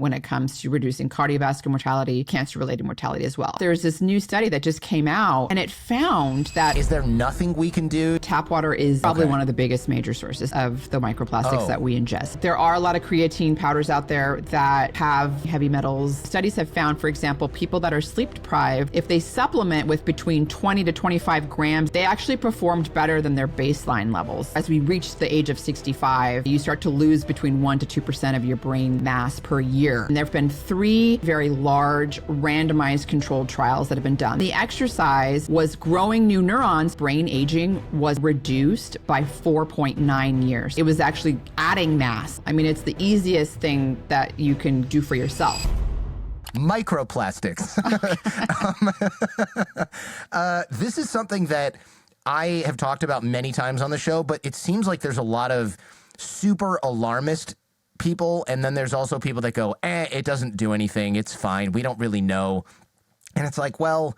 when it comes to reducing cardiovascular mortality, cancer-related mortality as well. There's this new study that just came out, and it found that... Is there nothing we can do? Tap water is probably one of the biggest major sources of the microplastics that we ingest. There are a lot of creatine powders out there that have heavy metals. Studies have found, for example, people that are sleep deprived, if they supplement with between 20 to 25 grams, they actually performed better than their baseline levels. As we reach the age of 65, you start to lose between 1 to 2% of your brain mass per year. And there have been 3 very large randomized controlled trials that have been done. The exercise was growing new neurons. Brain aging was reduced by 4.9 years. It was actually adding mass. I mean, it's the easiest thing that you can do for yourself. Microplastics. This is something that I have talked about many times on the show, but it seems like there's a lot of super alarmist people, and then there's also people that go, it doesn't do anything, it's fine, we don't really know. And it's like, well,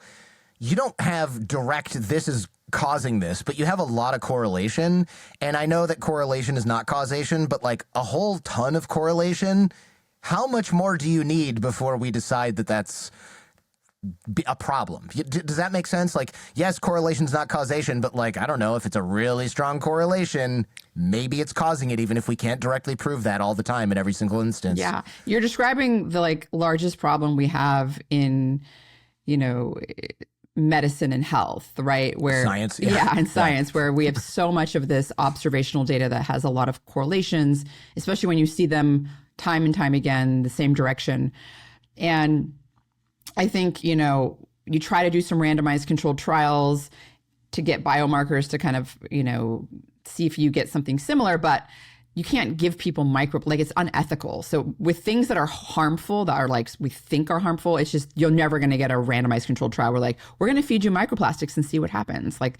you don't have direct, this is causing this, but you have a lot of correlation. And I know that correlation is not causation, but like a whole ton of correlation. How much more do you need before we decide that that's a problem? Does that make sense? Like, yes, correlation's not causation, but like, I don't know, if it's a really strong correlation, maybe it's causing it, even if we can't directly prove that all the time in every single instance. Yeah. You're describing the like largest problem we have in, you know, medicine and health, right? Where science. In science, where we have so much of this observational data that has a lot of correlations, especially when you see them time and time again, the same direction. And I think, you know, you try to do some randomized controlled trials to get biomarkers to kind of, you know, see if you get something similar, but you can't give people like it's unethical. So with things that are harmful, that are like, we think are harmful, it's just, you're never going to get a randomized controlled trial. We're like, we're going to feed you microplastics and see what happens. Like,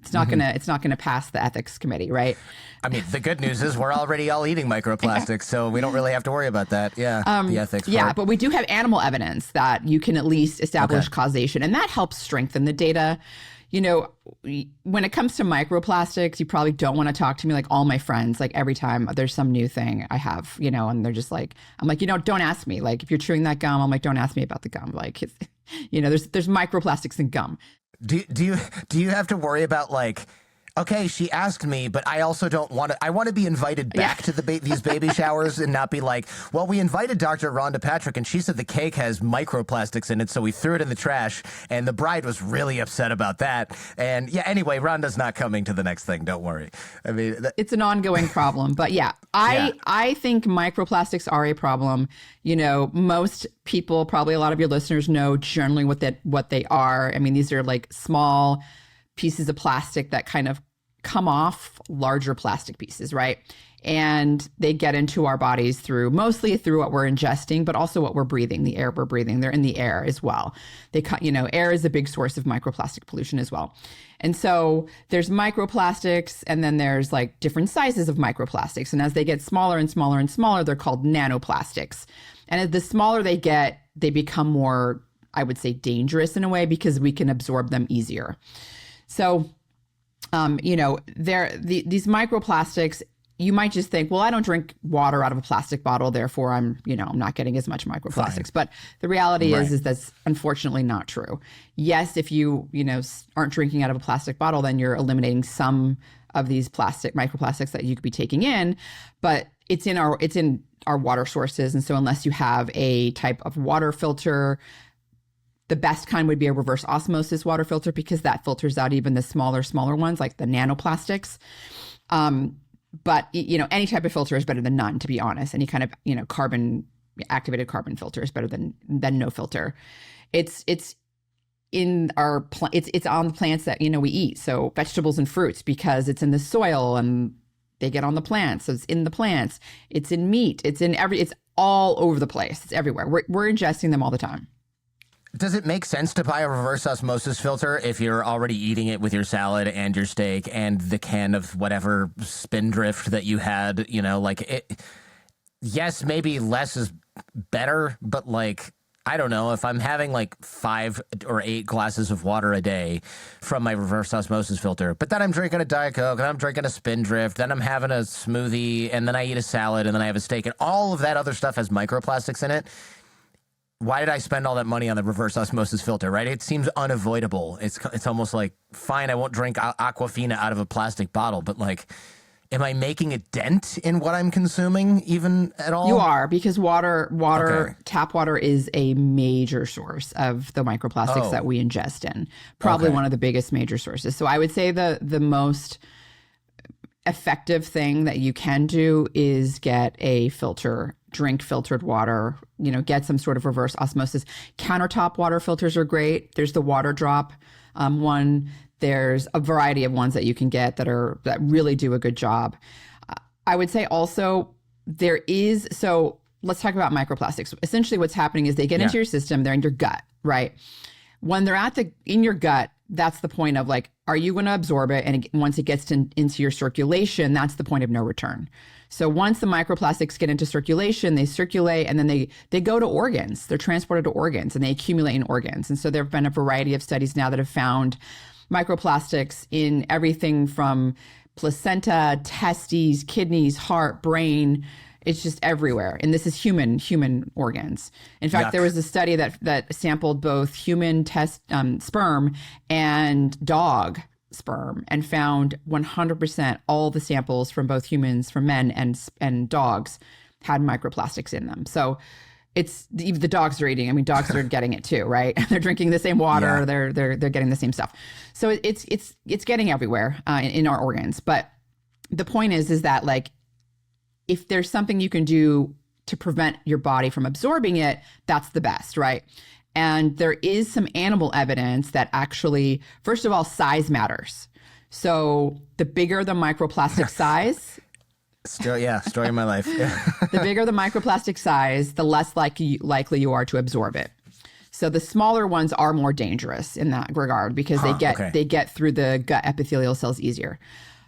it's not gonna pass the ethics committee, right? I mean, the good news is we're already all eating microplastics, so we don't really have to worry about that. Yeah, the ethics. Yeah, part. but we do have animal evidence that you can at least establish causation, and that helps strengthen the data. You know, when it comes to microplastics, you probably don't want to talk to me like all my friends, like every time there's some new thing I have, you know, and they're just like, I'm like, you know, don't ask me. Like, if you're chewing that gum, I'm like, don't ask me about the gum. Like, you know, there's microplastics in gum. Do you have to worry about like, okay, she asked me, but I also don't want to. I want to be invited back to these baby showers and not be like, well, we invited Dr. Rhonda Patrick and she said the cake has microplastics in it, so we threw it in the trash, and the bride was really upset about that. And yeah, anyway, Rhonda's not coming to the next thing. Don't worry. I mean, it's an ongoing problem, but yeah, I think microplastics are a problem. You know, most people, probably a lot of your listeners, know generally what they are. I mean, these are like small pieces of plastic that kind of come off larger plastic pieces, right? And they get into our bodies mostly through what we're ingesting, but also what we're breathing, the air we're breathing. They're in the air as well. Air is a big source of microplastic pollution as well. And so there's microplastics, and then there's like different sizes of microplastics. And as they get smaller and smaller and smaller, they're called nanoplastics. And as the smaller they get, they become more, I would say, dangerous in a way, because we can absorb them easier. So, these microplastics, you might just think, well, I don't drink water out of a plastic bottle, therefore I'm not getting as much microplastics. Fine. But the reality is that's unfortunately not true. Yes, if you aren't drinking out of a plastic bottle, then you're eliminating some of these microplastics that you could be taking in, but it's in our water sources. And so unless you have a type of water filter, the best kind would be a reverse osmosis water filter, because that filters out even the smaller ones, like the nanoplastics. But any type of filter is better than none, to be honest. Any kind of activated carbon filter is better than no filter. It's in our it's on the plants that we eat, so vegetables and fruits, because it's in the soil and they get on the plants. So it's in the plants. It's in meat. It's all over the place. It's everywhere. We're ingesting them all the time. Does it make sense to buy a reverse osmosis filter if you're already eating it with your salad and your steak and the can of whatever Spindrift that you had? Yes, maybe less is better, but like, I don't know, if I'm having like 5 or 8 glasses of water a day from my reverse osmosis filter, but then I'm drinking a Diet Coke, and I'm drinking a Spindrift, then I'm having a smoothie, and then I eat a salad, and then I have a steak, and all of that other stuff has microplastics in it. Why did I spend all that money on the reverse osmosis filter, right? It seems unavoidable. It's almost like, fine, I won't drink Aquafina out of a plastic bottle, but like, am I making a dent in what I'm consuming even at all? You are, because tap water is a major source of the microplastics that we ingest in. Probably one of the biggest major sources. So I would say the most effective thing that you can do is get a filter, drink filtered water, get some sort of reverse osmosis. Countertop water filters are great. There's the water drop one. There's a variety of ones that you can get that really do a good job. I would say also so let's talk about microplastics. Essentially what's happening is they get into your system, they're in your gut, right? When they're in your gut, that's the point of like, are you going to absorb it? And once it gets into your circulation, that's the point of no return. So once the microplastics get into circulation, they circulate, and then they go to organs. They're transported to organs, and they accumulate in organs. And so there have been a variety of studies now that have found microplastics in everything from placenta, testes, kidneys, heart, brain. It's just everywhere. And this is human organs. In fact, there was a study that sampled both human sperm and dog sperm and found 100% all the samples from both humans, from men and dogs, had microplastics in them. So the dogs are eating. I mean, dogs are getting it too, right? They're drinking the same water. Yeah. They're getting the same stuff. So it's getting everywhere in our organs. But the point is that like, if there's something you can do to prevent your body from absorbing it, that's the best, right? And there is some animal evidence that actually, first of all, size matters. So the bigger the microplastic size. Story of my life. The bigger the microplastic size, the less likely you are to absorb it. So the smaller ones are more dangerous in that regard because they get through the gut epithelial cells easier.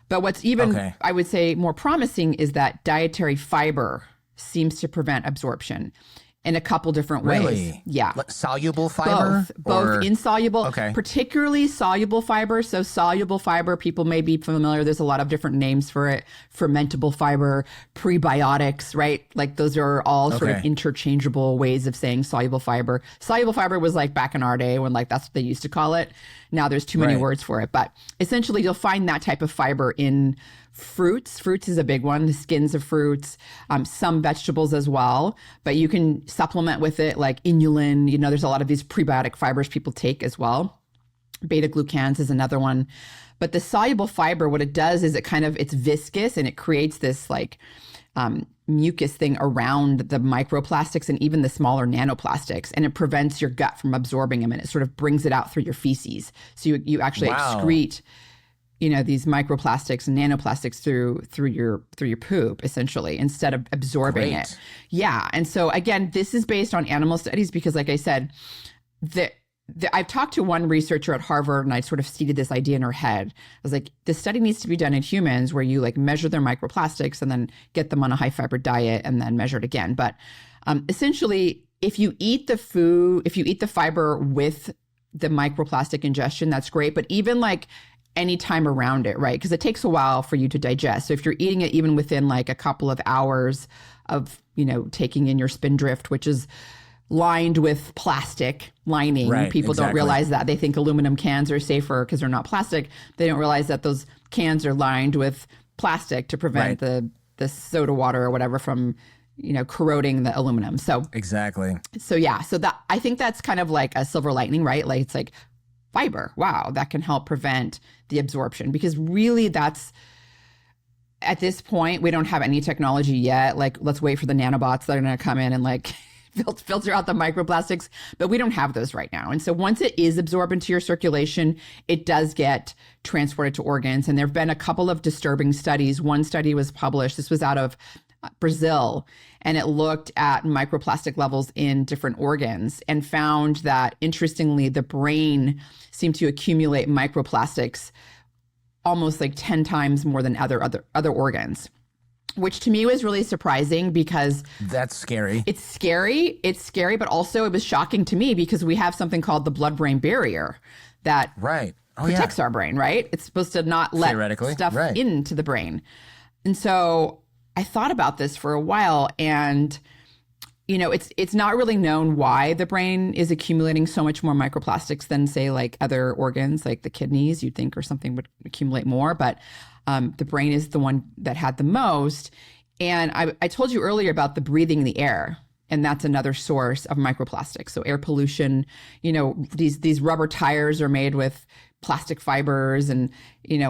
But what's even, I would say, more promising is that dietary fiber seems to prevent absorption in a couple different ways. Really? Yeah. Soluble fiber? Both insoluble, particularly soluble fiber. So soluble fiber, people may be familiar. There's a lot of different names for it. Fermentable fiber, prebiotics, right? Like those are all sort of interchangeable ways of saying soluble fiber. Soluble fiber was like back in our day when like that's what they used to call it. Now there's too many words for it. But essentially you'll find that type of fiber in fruits. Fruits is a big one, the skins of fruits, some vegetables as well. But you can supplement with it like inulin. There's a lot of these prebiotic fibers people take as well. Beta glucans is another one. But the soluble fiber, what it does is it's viscous and it creates this like mucus thing around the microplastics and even the smaller nanoplastics. And it prevents your gut from absorbing them, and it sort of brings it out through your feces. So you actually excrete these microplastics and nanoplastics through your poop, essentially, instead of absorbing it. Yeah. And so again, this is based on animal studies because, like I said, I've talked to one researcher at Harvard, and I sort of seeded this idea in her head. I was like, this study needs to be done in humans where you like measure their microplastics and then get them on a high fiber diet and then measure it again. But essentially, if you eat the fiber with the microplastic ingestion, that's great. But even like any time around it, right? Because it takes a while for you to digest. So if you're eating it even within like a couple of hours of, taking in your Spindrift, which is lined with plastic lining. Right, people don't realize that. They think aluminum cans are safer because they're not plastic. They don't realize that those cans are lined with plastic to prevent the soda water or whatever from, corroding the aluminum. So that I think that's kind of like a silver lining, right? Like it's like fiber. Wow, that can help prevent the absorption, because really that's, at this point, we don't have any technology yet. Like, let's wait for the nanobots that are going to come in and like filter out the microplastics, but we don't have those right now. And so once it is absorbed into your circulation, it does get transported to organs. And there have been a couple of disturbing studies. One study was published, this was out of Brazil, and it looked at microplastic levels in different organs and found that, interestingly, the brain seemed to accumulate microplastics almost like 10 times more than other organs. which to me was really surprising because that's scary. It's scary, but also it was shocking to me because we have something called the blood-brain barrier that protects our brain, right? It's supposed to not let stuff into the brain. And so I thought about this for a while, and it's not really known why the brain is accumulating so much more microplastics than, say, like other organs, like the kidneys, you'd think, or something would accumulate more. But the brain is the one that had the most. And I told you earlier about the breathing in the air, and that's another source of microplastics. So air pollution, these rubber tires are made with plastic fibers and,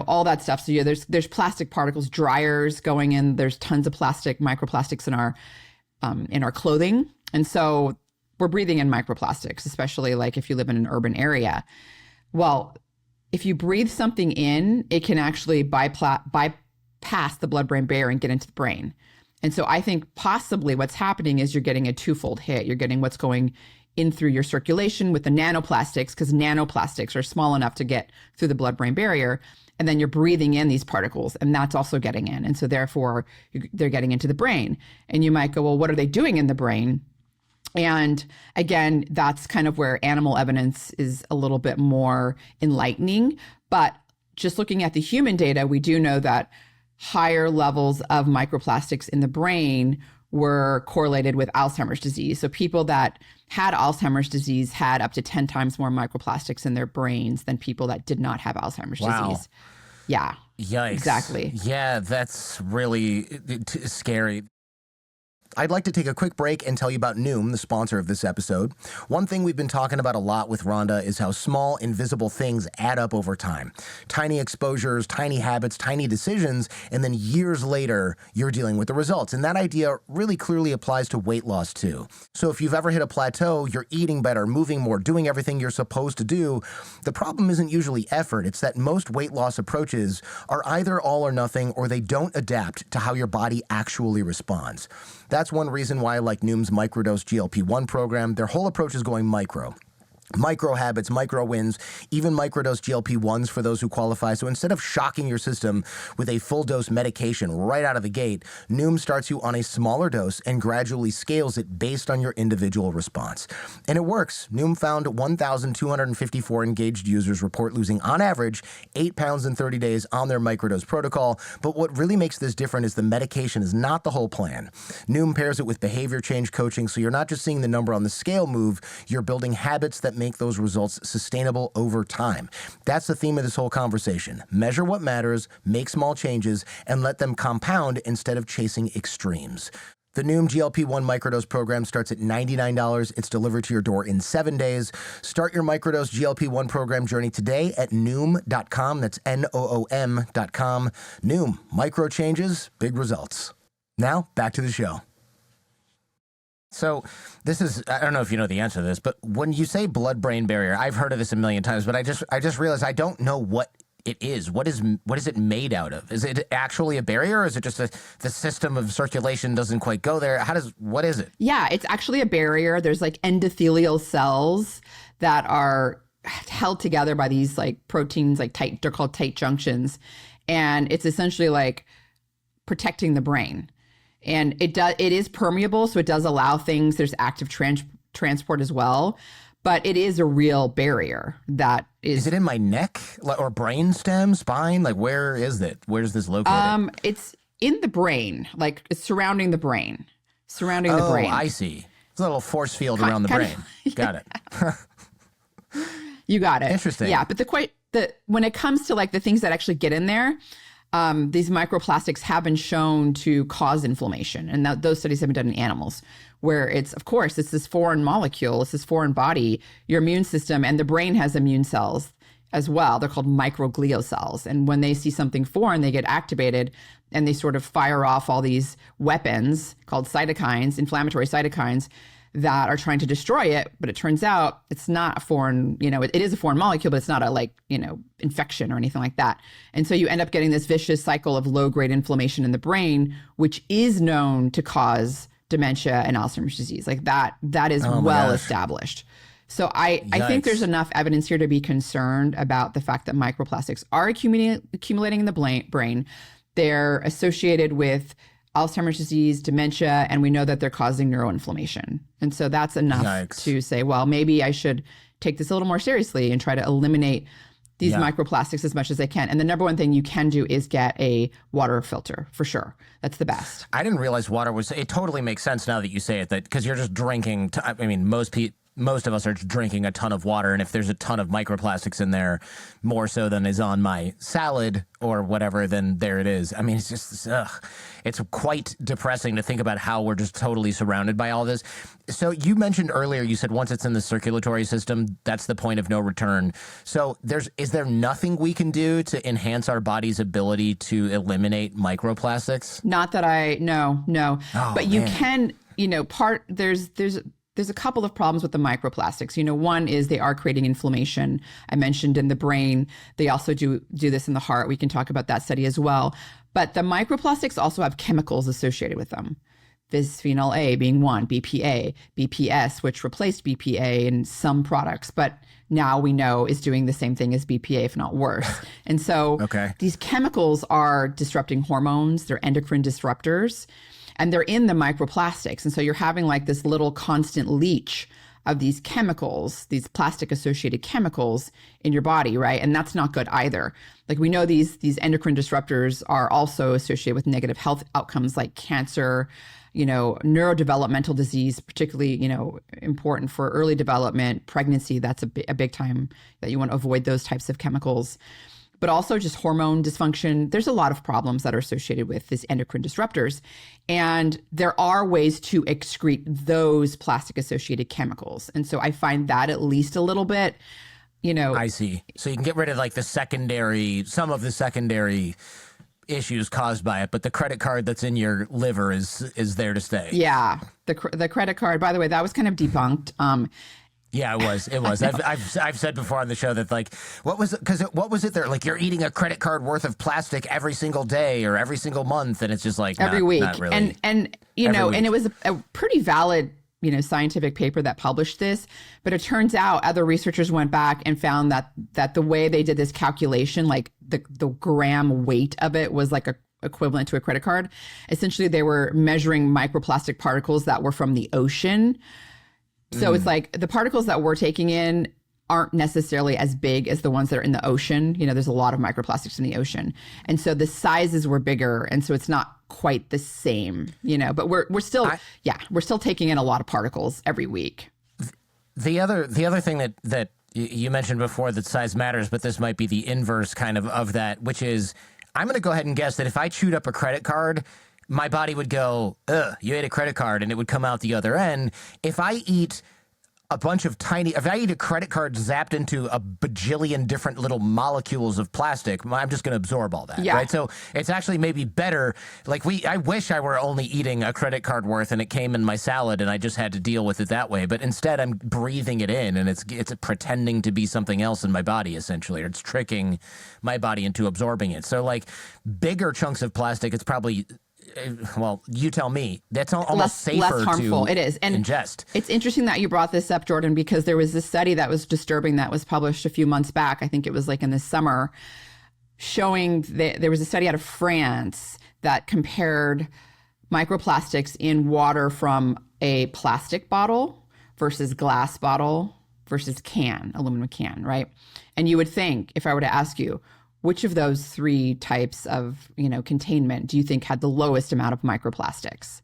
all that stuff. So there's plastic particles, dryers going in. There's tons of microplastics in our clothing. And so we're breathing in microplastics, especially like if you live in an urban area. Well, if you breathe something in, it can actually bypass the blood-brain barrier and get into the brain. And so I think possibly what's happening is you're getting a twofold hit. You're getting what's going in through your circulation with the nanoplastics, because nanoplastics are small enough to get through the blood-brain barrier. And then you're breathing in these particles, and that's also getting in. And so therefore, they're getting into the brain. And you might go, well, what are they doing in the brain? And again, that's kind of where animal evidence is a little bit more enlightening. But just looking at the human data, we do know that higher levels of microplastics in the brain were correlated with Alzheimer's disease. So people that had Alzheimer's disease had up to 10 times more microplastics in their brains than people that did not have Alzheimer's disease. Yeah. Yikes. Exactly. Yeah, that's really scary. I'd like to take a quick break and tell you about Noom, the sponsor of this episode. One thing we've been talking about a lot with Rhonda is how small, invisible things add up over time. Tiny exposures, tiny habits, tiny decisions, and then years later, you're dealing with the results. And that idea really clearly applies to weight loss too. So if you've ever hit a plateau, you're eating better, moving more, doing everything you're supposed to do, the problem isn't usually effort. It's that most weight loss approaches are either all or nothing, or they don't adapt to how your body actually responds. That's one reason why I like Noom's microdose GLP-1 program. Their whole approach is going micro. Micro habits, micro wins, even microdose GLP-1s for those who qualify. So instead of shocking your system with a full dose medication right out of the gate, Noom starts you on a smaller dose and gradually scales it based on your individual response. And it works. Noom found 1,254 engaged users report losing, on average, 8 pounds in 30 days on their microdose protocol. But what really makes this different is the medication is not the whole plan. Noom pairs it with behavior change coaching, so you're not just seeing the number on the scale move, you're building habits that make those results sustainable over time. That's the theme of this whole conversation. Measure what matters, make small changes, and let them compound instead of chasing extremes. The Noom GLP-1 microdose program starts at $99. It's delivered to your door in 7 days. Start your microdose GLP-1 program journey today at Noom.com. That's Noom.com. Noom, micro changes, big results. Now, back to the show. So this is, I don't know if you know the answer to this, but when you say blood-brain barrier, I've heard of this a million times, but I just realized I don't know what it is. What is it made out of? Is it actually a barrier, or is it just the system of circulation doesn't quite go there? What is it? Yeah, it's actually a barrier. There's like endothelial cells that are held together by these like proteins, like they're called tight junctions. And it's essentially like protecting the brain. And it is permeable, so it does allow things. There's active transport as well, but it is a real barrier that is. Is it in my neck or brain stem, spine? Like, where is it? Where's this located? It's in the brain, like it's surrounding the brain. The brain. Oh, I see. It's a little force field around the brain. Yeah. Got it. You got it. Interesting. Yeah, but when it comes to like the things that actually get in there, these microplastics have been shown to cause inflammation. And those studies have been done in animals, where it's this foreign molecule, it's this foreign body, your immune system, and the brain has immune cells as well. They're called microglial cells. And when they see something foreign, they get activated and they sort of fire off all these weapons called cytokines, inflammatory cytokines, that are trying to destroy it. But it turns out it's not a foreign, it is a foreign molecule, but it's not a infection or anything like that. And so you end up getting this vicious cycle of low-grade inflammation in the brain, which is known to cause dementia and Alzheimer's disease. Like that is well established. So I think there's enough evidence here to be concerned about the fact that microplastics are accumulating in the brain. They're associated with Alzheimer's disease, dementia, and we know that they're causing neuroinflammation. And so that's enough to say, well, maybe I should take this a little more seriously and try to eliminate these microplastics as much as I can. And the number one thing you can do is get a water filter, for sure. That's the best. I didn't realize water was, it totally makes sense now that you say it, that because you're just drinking, most of us are drinking a ton of water, and if there's a ton of microplastics in there, more so than is on my salad or whatever, then there it is. I mean, it's just, it's quite depressing to think about how we're just totally surrounded by all this. So you mentioned earlier, you said once it's in the circulatory system, that's the point of no return. So is there nothing we can do to enhance our body's ability to eliminate microplastics? Not that no. Oh, but you can, there's a couple of problems with the microplastics. One is they are creating inflammation. I mentioned in the brain. They also do this in the heart. We can talk about that study as well. But the microplastics also have chemicals associated with them. Bisphenol A being one, BPA, BPS, which replaced BPA in some products, but now we know is doing the same thing as BPA, if not worse. And so these chemicals are disrupting hormones. They're endocrine disruptors. And they're in the microplastics. And so you're having like this little constant leach of these chemicals, these plastic associated chemicals in your body, right? And that's not good either. Like we know these endocrine disruptors are also associated with negative health outcomes like cancer, neurodevelopmental disease, particularly, important for early development, pregnancy. That's a big time that you want to avoid those types of chemicals. But also just hormone dysfunction. There's a lot of problems that are associated with these endocrine disruptors. And there are ways to excrete those plastic-associated chemicals. And so I find that at least a little bit, I see. So you can get rid of like some of the secondary issues caused by it, but the credit card that's in your liver is there to stay. Yeah. The credit card, by the way, that was kind of debunked. Yeah, it was. I've said before on the show that like, what was it there? Like you're eating a credit card worth of plastic every single day or every single month. And it's just like, every week. Not really. And it was a pretty valid, scientific paper that published this, but it turns out other researchers went back and found that the way they did this calculation, like the gram weight of it was like equivalent to a credit card. Essentially, they were measuring microplastic particles that were from the ocean. So it's like the particles that we're taking in aren't necessarily as big as the ones that are in the ocean. There's a lot of microplastics in the ocean. And so the sizes were bigger. And so it's not quite the same, but we're still taking in a lot of particles every week. The other thing that you mentioned before, that size matters, but this might be the inverse kind of that, which is I'm going to go ahead and guess that if I chewed up a credit card, my body would go, ugh, you ate a credit card, and it would come out the other end. If I eat a credit card zapped into a bajillion different little molecules of plastic, I'm just going to absorb all that, right? So it's actually maybe better. Like I wish I were only eating a credit card worth and it came in my salad and I just had to deal with it that way. But instead I'm breathing it in and it's pretending to be something else in my body essentially, or it's tricking my body into absorbing it. So like bigger chunks of plastic, it's probably, well, you tell me. That's almost safer less harmful. to it is. And ingest. It's interesting that you brought this up, Jordan, because there was this study that was disturbing that was published a few months back. I think it was like in the summer, showing that there was a study out of France that compared microplastics in water from a plastic bottle versus glass bottle versus aluminum can, right? And you would think, if I were to ask you, which of those three types of, containment do you think had the lowest amount of microplastics?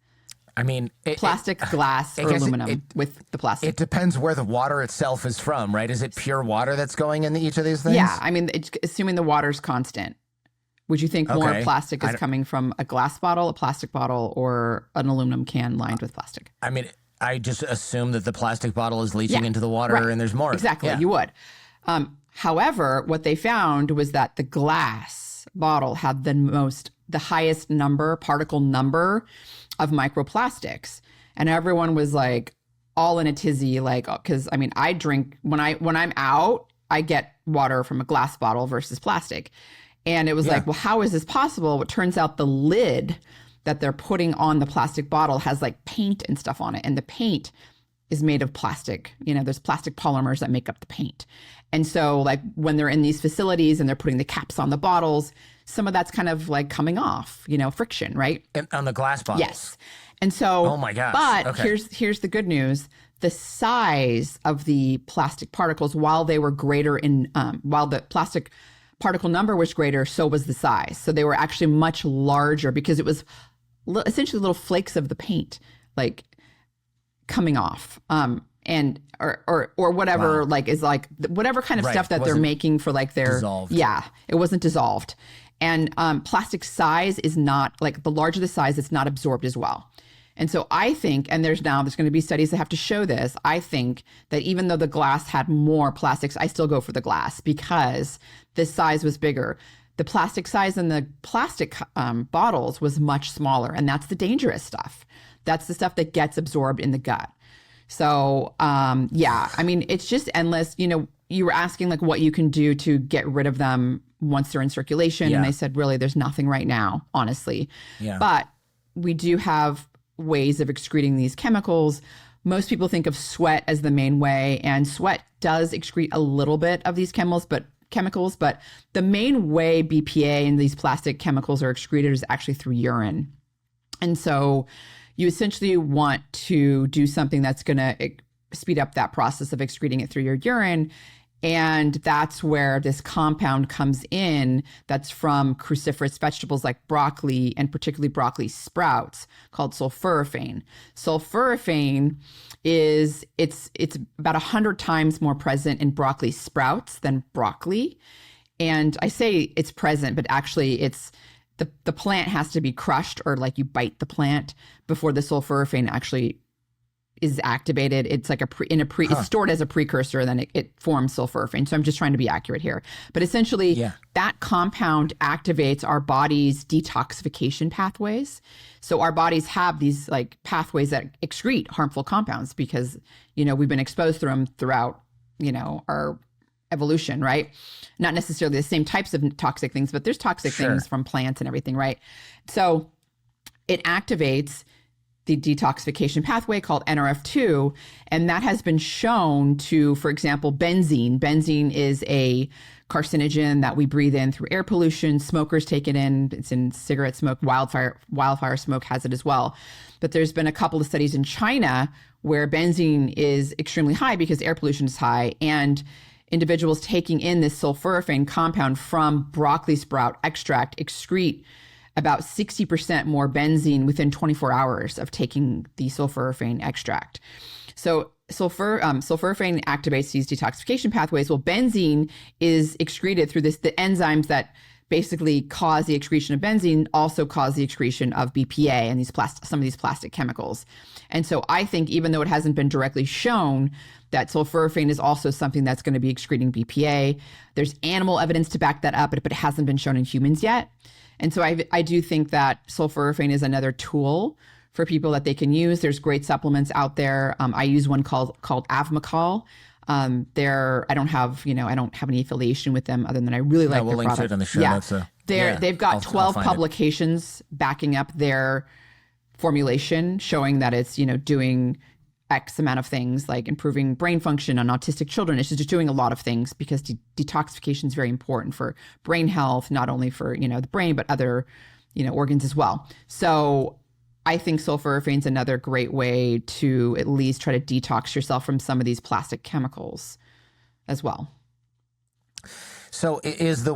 I mean, plastic, glass, or aluminum with the plastic. It depends where the water itself is from, right? Is it pure water that's going into each of these things? Yeah. I mean, assuming the water's constant, would you think more plastic is coming from a glass bottle, a plastic bottle, or an aluminum can lined with plastic? I mean, I just assume that the plastic bottle is leaching into the water and there's more. Exactly. You would. However, what they found was that the glass bottle had the highest particle number of microplastics. And everyone was like all in a tizzy, like, because I mean, I drink when I'm out, I get water from a glass bottle versus plastic. And it was like, well, how is this possible? It turns out the lid that they're putting on the plastic bottle has like paint and stuff on it. And the paint is made of plastic. There's plastic polymers that make up the paint. And so like when they're in these facilities and they're putting the caps on the bottles, some of that's kind of like coming off, friction, right? And on the glass bottles. Yes. And so, oh my gosh. But okay. here's the good news. The size of the plastic particles, while they were greater while the plastic particle number was greater, so was the size. So they were actually much larger because it was essentially little flakes of the paint, like coming off, and or whatever, wow. Like is like whatever kind of stuff that they're making for like their dissolved. Yeah, it wasn't dissolved, and plastic size is not like the larger the size, it's not absorbed as well. And so I think, and there's going to be studies that have to show this, I think that even though the glass had more plastics, I still go for the glass because the size was bigger. The plastic size in the plastic bottles was much smaller, and that's the dangerous stuff. That's the stuff that gets absorbed in the gut. So, yeah, I mean, it's just endless. You were asking like what you can do to get rid of them once they're in circulation. Yeah. And I said, really, there's nothing right now, honestly. Yeah. But we do have ways of excreting these chemicals. Most people think of sweat as the main way, and sweat does excrete a little bit of these chemicals, but the main way BPA and these plastic chemicals are excreted is actually through urine. And so you essentially want to do something that's going to speed up that process of excreting it through your urine. And that's where this compound comes in that's from cruciferous vegetables like broccoli, and particularly broccoli sprouts, called sulforaphane. Sulforaphane it's about 100 times more present in broccoli sprouts than broccoli. And I say it's present, but actually it's the plant has to be crushed, or like you bite the plant before the sulforaphane actually is activated. It's like it's stored as a precursor, and then it forms sulforaphane. So I'm just trying to be accurate here. But essentially, that compound activates our body's detoxification pathways. So our bodies have these like pathways that excrete harmful compounds because, we've been exposed to them throughout, our evolution, right? Not necessarily the same types of toxic things, but there's toxic things from plants and everything, right? So it activates the detoxification pathway called NRF2, and that has been shown to, for example, benzene. Benzene is a carcinogen that we breathe in through air pollution. Smokers take it in. It's in cigarette smoke. Wildfire smoke has it as well. But there's been a couple of studies in China where benzene is extremely high because air pollution is high, and individuals taking in this sulforaphane compound from broccoli sprout extract excrete about 60% more benzene within 24 hours of taking the sulforaphane extract. So sulforaphane activates these detoxification pathways. Well, benzene is excreted through the enzymes that basically cause the excretion of benzene also cause the excretion of BPA and some of these plastic chemicals. And so I think even though it hasn't been directly shown that sulforaphane is also something that's going to be excreting BPA, there's animal evidence to back that up, but it hasn't been shown in humans yet. And so I do think that sulforaphane is another tool for people that they can use. There's great supplements out there. I use one called Avmacol. I don't have any affiliation with them other than I really like their product. We'll link to it on the show notes. They've got 12 publications backing up their formulation, showing that it's, doing X amount of things like improving brain function on autistic children. It's just doing a lot of things because detoxification is very important for brain health, not only for, the brain, but other, organs as well. So I think sulforaphane is another great way to at least try to detox yourself from some of these plastic chemicals as well. So is the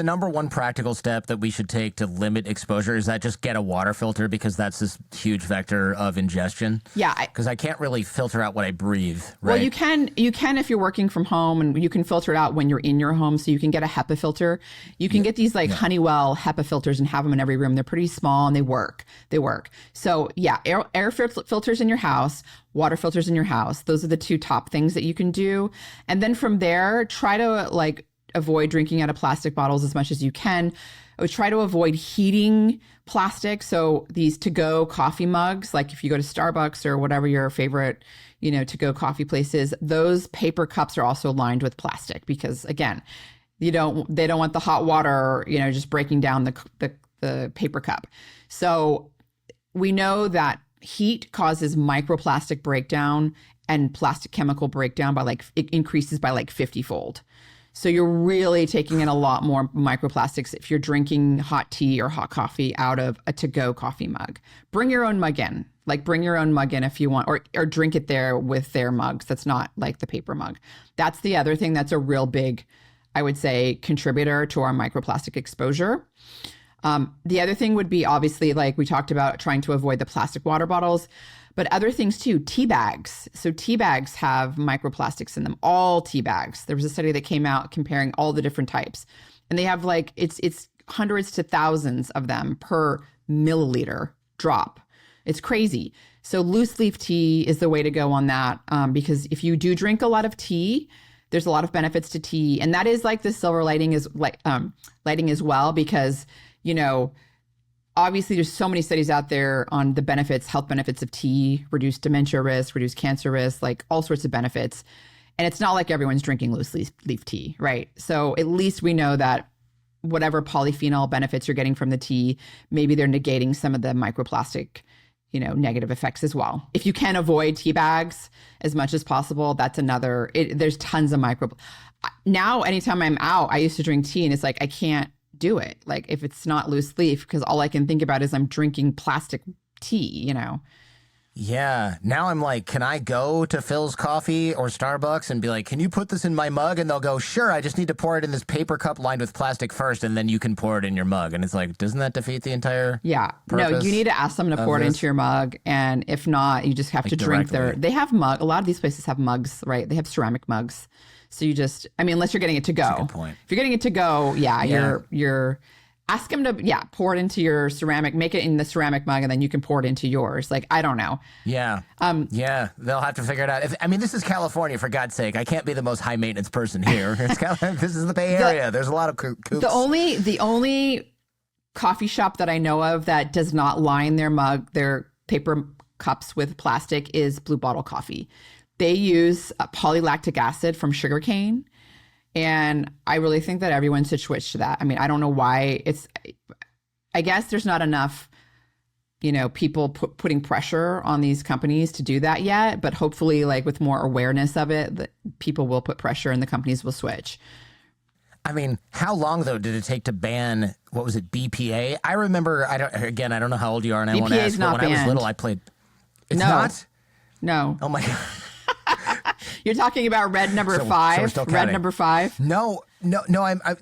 number one practical step that we should take to limit exposure, is that just get a water filter because that's this huge vector of ingestion? Yeah. Because I can't really filter out what I breathe, right? Well, you can if you're working from home, and you can filter it out when you're in your home. So you can get a HEPA filter. You can get these Honeywell HEPA filters and have them in every room. They're pretty small and they work. So yeah, air filters in your house, water filters in your house. Those are the two top things that you can do. And then from there, try to avoid drinking out of plastic bottles as much as you can. I would try to avoid heating plastic. So these to-go coffee mugs, like if you go to Starbucks or whatever your favorite, to-go coffee place is, those paper cups are also lined with plastic because, again, they don't want the hot water, just breaking down the paper cup. So we know that heat causes microplastic breakdown and plastic chemical breakdown it increases by 50-fold. So you're really taking in a lot more microplastics if you're drinking hot tea or hot coffee out of a to-go coffee mug. Bring your own mug in. Like bring your own mug in if you want, or drink it there with their mugs. That's not like the paper mug. That's the other thing that's a real big, I would say, contributor to our microplastic exposure. The other thing would be obviously, like we talked about, trying to avoid the plastic water bottles, but other things too, tea bags. So tea bags have microplastics in them, all tea bags. There was a study that came out comparing all the different types, and they have like, it's hundreds to thousands of them per milliliter drop. It's crazy. So loose leaf tea is the way to go on that, because if you do drink a lot of tea, there's a lot of benefits to tea. And that is like the silver lighting is like lighting as well, because, you know, obviously there's so many studies out there on the benefits, health benefits of tea, reduce dementia risk, reduce cancer risk, like all sorts of benefits. And it's not like everyone's drinking loose leaf tea, right? So at least we know that whatever polyphenol benefits you're getting from the tea, maybe they're negating some of the microplastic, you know, negative effects as well. If you can avoid tea bags as much as possible, that's another, there's tons of now, anytime I'm out, I used to drink tea and it's like, I can't do it. Like if it's not loose leaf, because all I can think about is I'm drinking plastic tea, you know? Yeah. Now I'm like, can I go to Phil's Coffee or Starbucks and be like, can you put this in my mug? And they'll go, sure, I just need to pour it in this paper cup lined with plastic first, and then you can pour it in your mug. And it's like, doesn't that defeat the entire No, you need to ask them to pour it into your mug. And if not, you just have to drink they have a lot of these places have mugs, right? They have ceramic mugs. So you just, I mean, unless you're getting it to go. That's a good point. If you're getting it to go, you're ask them to, pour it into your ceramic, make it in the ceramic mug, and then you can pour it into yours. Like, I don't know. Yeah. They'll have to figure it out. This is California, for God's sake. I can't be the most high maintenance person here. This is the Bay Area. There's a lot of coops. The only coffee shop that I know of that does not line their paper cups with plastic is Blue Bottle Coffee. They use polylactic acid from sugarcane. And I really think that everyone should switch to that. I mean, I don't know why I guess there's not enough, you know, people putting pressure on these companies to do that yet. But hopefully, like with more awareness of it, that people will put pressure and the companies will switch. I mean, how long though did it take to ban, what was it, BPA? I remember, I don't know how old you are, and I won't ask, but when I was little, I played. It's not? No. Oh my God. You're talking about red number 5? Red number 5? No.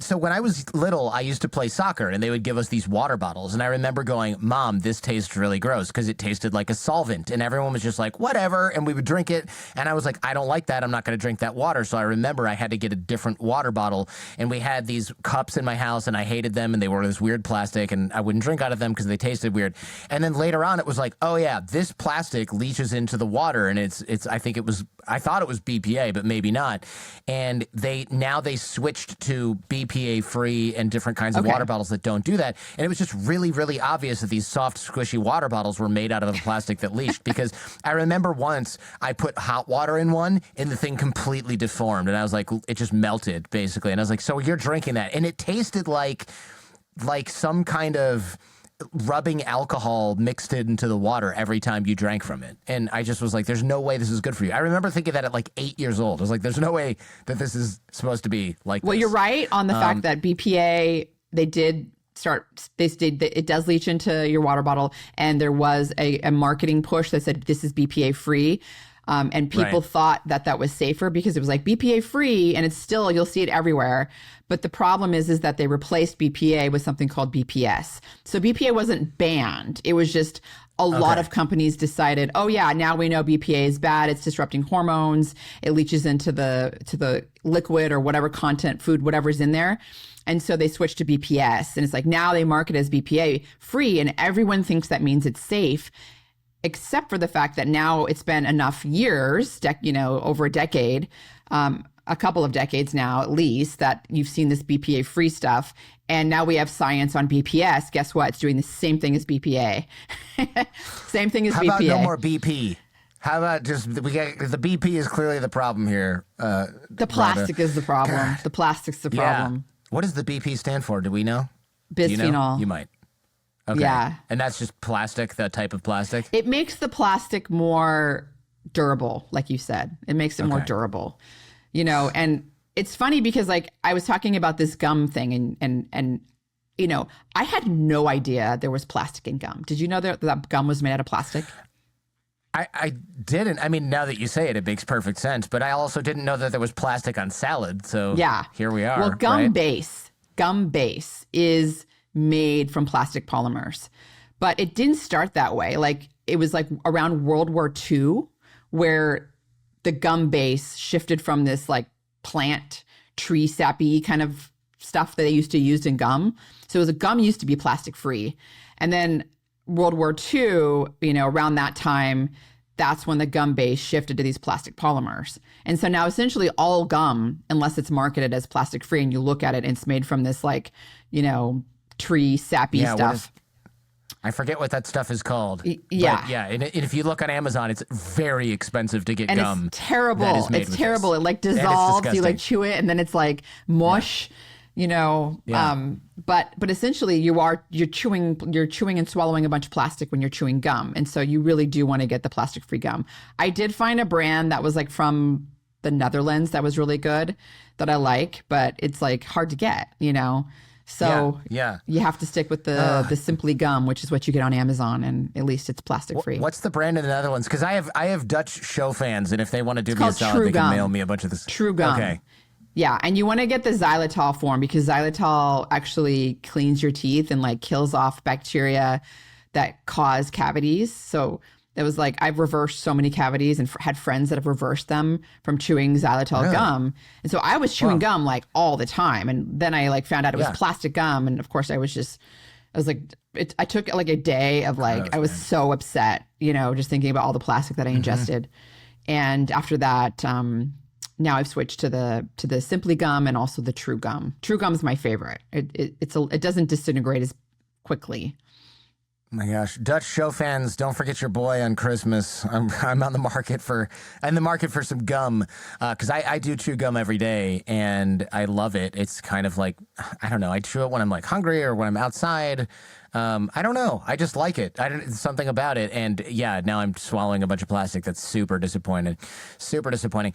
So when I was little, I used to play soccer, and they would give us these water bottles. And I remember going, Mom, this tastes really gross, because it tasted like a solvent. And everyone was just like, whatever. And we would drink it. And I was like, I don't like that. I'm not going to drink that water. So I remember I had to get a different water bottle. And we had these cups in my house, and I hated them. And they were this weird plastic. And I wouldn't drink out of them because they tasted weird. And then later on, it was like, oh yeah, this plastic leaches into the water. And I thought it was BPA, but maybe not. And they switched to BPA free and different kinds of water bottles that don't do that. And it was just really, really obvious that these soft, squishy water bottles were made out of a plastic that leached. Because I remember once I put hot water in one and the thing completely deformed. And I was like, it just melted basically. And I was like, so you're drinking that. And it tasted like some kind of rubbing alcohol mixed into the water every time you drank from it. And I just was like, there's no way this is good for you. I remember thinking that at like 8 years old. I was like, there's no way that this is supposed to be like Well, this. You're right on the fact that BPA, it does leach into your water bottle. And there was a marketing push that said this is BPA free. And people thought that was safer because it was like BPA free, and it's still, you'll see it everywhere. But the problem is that they replaced BPA with something called BPS. So BPA wasn't banned. It was just a lot of companies decided, oh yeah, now we know BPA is bad. It's disrupting hormones. It leaches into the liquid or whatever content, food, whatever's in there. And so they switched to BPS. And it's like now they market as BPA free, and everyone thinks that means it's safe. Except for the fact that now it's been enough years, over a decade, a couple of decades now at least, that you've seen this BPA free stuff. And now we have science on BPS. Guess what? It's doing the same thing as BPA. Same thing as BPA. How about no more BP? How about just, the BP is clearly the problem here. The plastic is the problem. God. The plastic's the problem. Yeah. What does the BP stand for? Do we know? Bisphenol. Do you know? You might. Okay. Yeah. And that's just plastic, that type of plastic? It makes the plastic more durable, like you said. It makes it more durable. And it's funny because like I was talking about this gum thing and you know, I had no idea there was plastic in gum. Did you know that gum was made out of plastic? I didn't. I mean, now that you say it, it makes perfect sense. But I also didn't know that there was plastic on salad. So yeah, here we are. Well, gum base is made from plastic polymers, but it didn't start that way. Like it was like around World War II where the gum base shifted from this like plant tree sappy kind of stuff that they used to use in gum. So gum used to be plastic free, and then World War II, you know, around that time, that's when the gum base shifted to these plastic polymers. And so now essentially all gum, unless it's marketed as plastic free and you look at it and it's made from this like, you know, tree sappy stuff. I forget what that stuff is called. Yeah. But yeah. And if you look on Amazon, it's very expensive to get and gum. It's terrible. It's terrible. It like dissolves. You like chew it and then it's like mush. Yeah. You know, but essentially you're chewing and swallowing a bunch of plastic when you're chewing gum. And so you really do want to get the plastic free gum. I did find a brand that was like from the Netherlands that was really good that I like, but it's like hard to get, you know? So you have to stick with the Simply Gum, which is what you get on Amazon, and at least it's plastic free. What's the brand in the Netherlands? Because I have Dutch show fans, and if they want to do me a solid, they can mail me a bunch of this. True Gum. Okay. Yeah, and you want to get the xylitol form because xylitol actually cleans your teeth and like kills off bacteria that cause cavities. So it was like I've reversed so many cavities and had friends that have reversed them from chewing xylitol gum. And so I was chewing gum like all the time, and then I like found out it was plastic gum, and of course I was like I took like a day of like I was so upset, you know, just thinking about all the plastic that I ingested. And after that, now I've switched to the Simply Gum and also the True Gum. True Gum is my favorite. It doesn't disintegrate as quickly. Oh my gosh, Dutch show fans, don't forget your boy on Christmas. I'm on the market for some gum because I do chew gum every day and I love it. It's kind of like, I don't know, I chew it when I'm like hungry or when I'm outside. I don't know. I just like it. Something about it. And yeah, now I'm swallowing a bunch of plastic. That's super disappointing. Super disappointing.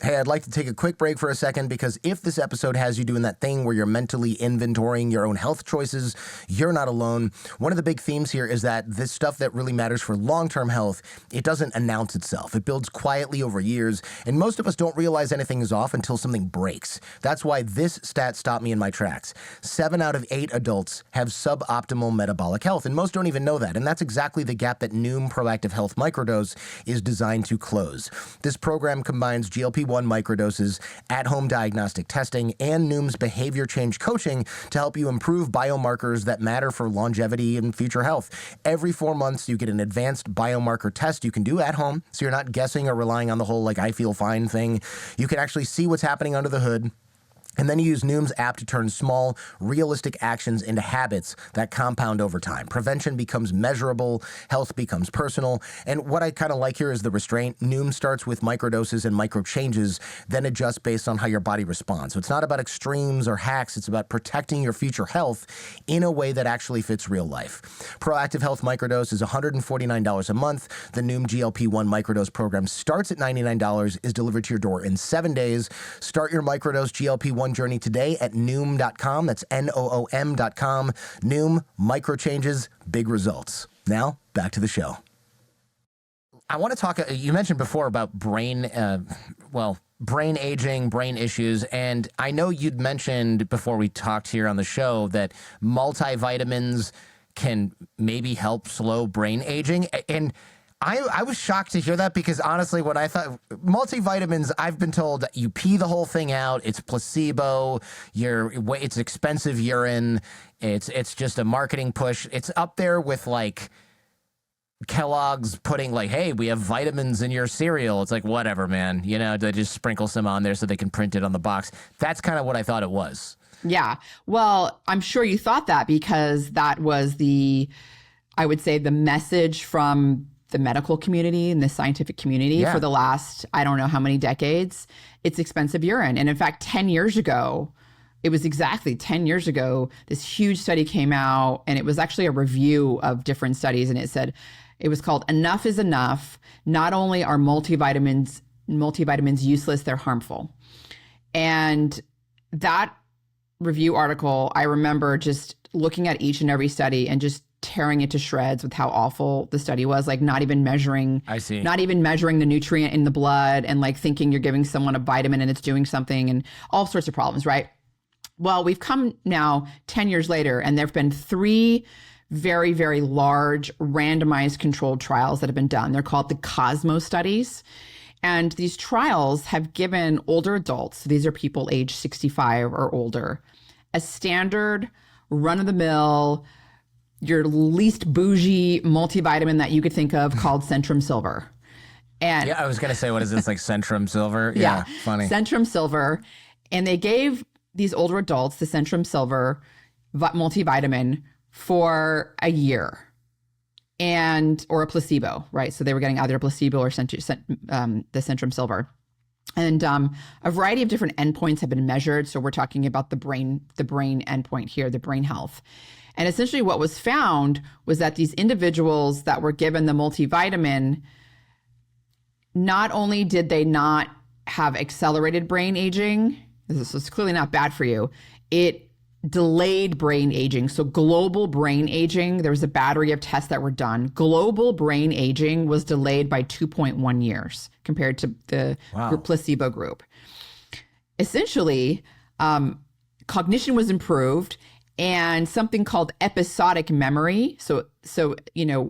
Hey, I'd like to take a quick break for a second because if this episode has you doing that thing where you're mentally inventorying your own health choices, you're not alone. One of the big themes here is that this stuff that really matters for long-term health, it doesn't announce itself. It builds quietly over years, and most of us don't realize anything is off until something breaks. That's why this stat stopped me in my tracks. 7 out of 8 adults have suboptimal metabolic health, and most don't even know that, and that's exactly the gap that Noom Proactive Health Microdose is designed to close. This program combines GLP-1 microdoses, at-home diagnostic testing, and Noom's behavior change coaching to help you improve biomarkers that matter for longevity and future health. Every 4 months, you get an advanced biomarker test you can do at home, so you're not guessing or relying on the whole, like, I feel fine thing. You can actually see what's happening under the hood. And then you use Noom's app to turn small, realistic actions into habits that compound over time. Prevention becomes measurable, health becomes personal, and what I kind of like here is the restraint. Noom starts with microdoses and micro changes, then adjusts based on how your body responds. So it's not about extremes or hacks, it's about protecting your future health in a way that actually fits real life. Proactive Health Microdose is $149 a month. The Noom GLP-1 microdose program starts at $99, is delivered to your door in 7 days. Start your microdose GLP-1 journey today at Noom.com. That's Noom.com. Noom, micro changes, big results. Now, back to the show. I want to talk, you mentioned before about brain aging, brain issues, and I know you'd mentioned before we talked here on the show that multivitamins can maybe help slow brain aging, and I was shocked to hear that because honestly, when I thought multivitamins, I've been told that you pee the whole thing out. It's placebo. It's expensive urine. It's just a marketing push. It's up there with like Kellogg's putting like, hey, we have vitamins in your cereal. It's like, whatever, man. You know, they just sprinkle some on there so they can print it on the box. That's kind of what I thought it was. Yeah. Well, I'm sure you thought that because that was I would say the message from the medical community and the scientific community for the last, I don't know how many decades. It's expensive urine. And in fact, 10 years ago, it was exactly 10 years ago, this huge study came out, and it was actually a review of different studies. And it was called Enough is Enough. Not only are multivitamins multivitamins useless, they're harmful. And that review article, I remember just looking at each and every study and just tearing it to shreds with how awful the study was, like not even measuring the nutrient in the blood and like thinking you're giving someone a vitamin and it's doing something and all sorts of problems, right? Well, we've come now 10 years later and there've been 3 very, very large randomized controlled trials that have been done. They're called the Cosmos studies. And these trials have given older adults, these are people age 65 or older, a standard run-of-the-mill, your least bougie multivitamin that you could think of called Centrum Silver. And yeah, I was going to say, what is this, like Centrum Silver? Yeah, funny. Centrum Silver. And they gave these older adults the Centrum Silver multivitamin for a year or a placebo, right? So they were getting either a placebo or the Centrum Silver. And a variety of different endpoints have been measured. So we're talking about the brain endpoint here, the brain health. And essentially what was found was that these individuals that were given the multivitamin, not only did they not have accelerated brain aging, this is clearly not bad for you, it delayed brain aging. So global brain aging, there was a battery of tests that were done. Global brain aging was delayed by 2.1 years compared to the placebo group. Essentially, cognition was improved and something called episodic memory. So,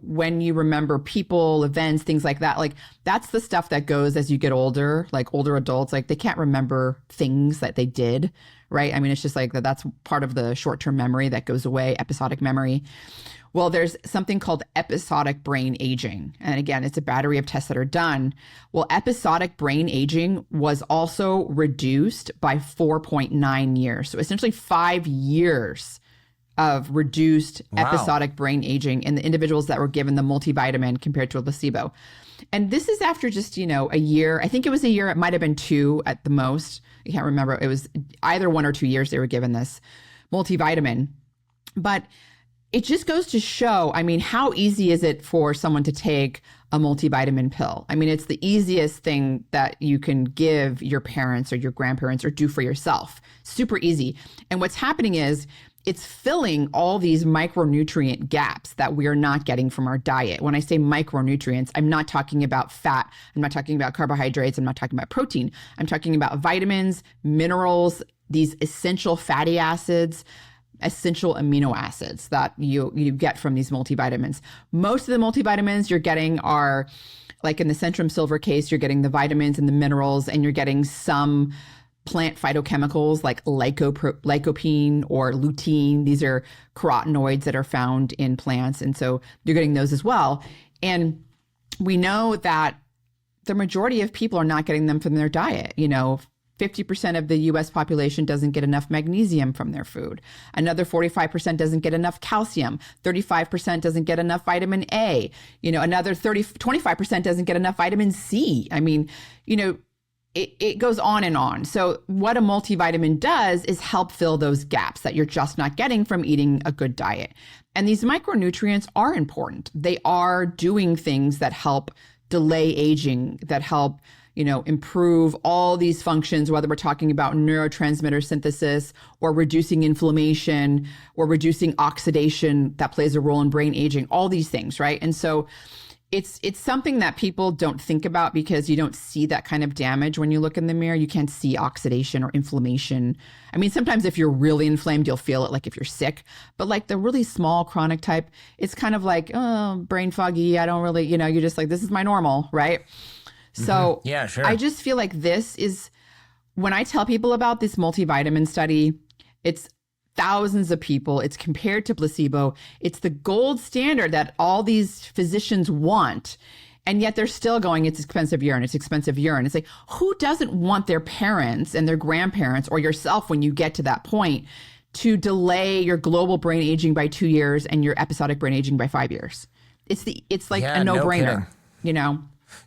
when you remember people, events, things like that, like that's the stuff that goes as you get older, like older adults, like they can't remember things that they did, right? I mean, it's just like that's part of the short-term memory that goes away, episodic memory. Well, there's something called episodic brain aging. And again, it's a battery of tests that are done. Well, episodic brain aging was also reduced by 4.9 years. So essentially 5 years of reduced episodic brain aging in the individuals that were given the multivitamin compared to a placebo. And this is after just, a year. I think it was a year. It might have been 2 at the most. I can't remember. It was either 1 or 2 years they were given this multivitamin. But it just goes to show, I mean, how easy is it for someone to take a multivitamin pill? I mean, it's the easiest thing that you can give your parents or your grandparents or do for yourself. Super easy. And what's happening is it's filling all these micronutrient gaps that we are not getting from our diet. When I say micronutrients, I'm not talking about fat. I'm not talking about carbohydrates. I'm not talking about protein. I'm talking about vitamins, minerals, these essential fatty acids, essential amino acids that you get from these multivitamins. Most of the multivitamins you're getting are, like in the Centrum Silver case, you're getting the vitamins and the minerals, and you're getting some plant phytochemicals like lycopene or lutein. These are carotenoids that are found in plants. And so you're getting those as well. And we know that the majority of people are not getting them from their diet. 50% of the US population doesn't get enough magnesium from their food. Another 45% doesn't get enough calcium. 35% doesn't get enough vitamin A. Another 25% doesn't get enough vitamin C. I mean, it goes on and on. So what a multivitamin does is help fill those gaps that you're just not getting from eating a good diet. And these micronutrients are important. They are doing things that help delay aging, that help improve all these functions, whether we're talking about neurotransmitter synthesis or reducing inflammation or reducing oxidation that plays a role in brain aging, all these things, right? And so it's something that people don't think about because you don't see that kind of damage when you look in the mirror. You can't see oxidation or inflammation. I mean, sometimes if you're really inflamed, you'll feel it, like if you're sick, but like the really small chronic type, it's kind of like, oh, brain foggy. I don't really, you're just like, this is my normal, right? So yeah, sure. I just feel like this is, when I tell people about this multivitamin study, it's thousands of people. It's compared to placebo. It's the gold standard that all these physicians want. And yet they're still going, it's expensive urine. It's expensive urine. It's like, who doesn't want their parents and their grandparents or yourself when you get to that point to delay your global brain aging by 2 years and your episodic brain aging by 5 years? It's like a no-brainer,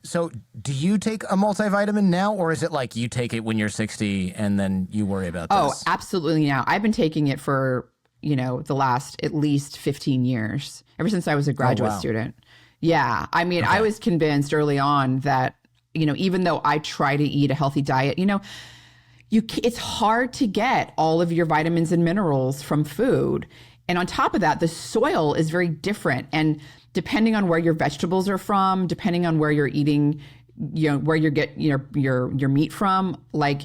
So do you take a multivitamin now, or is it like you take it when you're 60 and then you worry about this? Oh, absolutely now. I've been taking it for, the last at least 15 years, ever since I was a graduate student. Yeah. I mean, I was convinced early on that, even though I try to eat a healthy diet, it's hard to get all of your vitamins and minerals from food. And on top of that, the soil is very different. And depending on where your vegetables are from, depending on where you're eating, where you get your meat from, like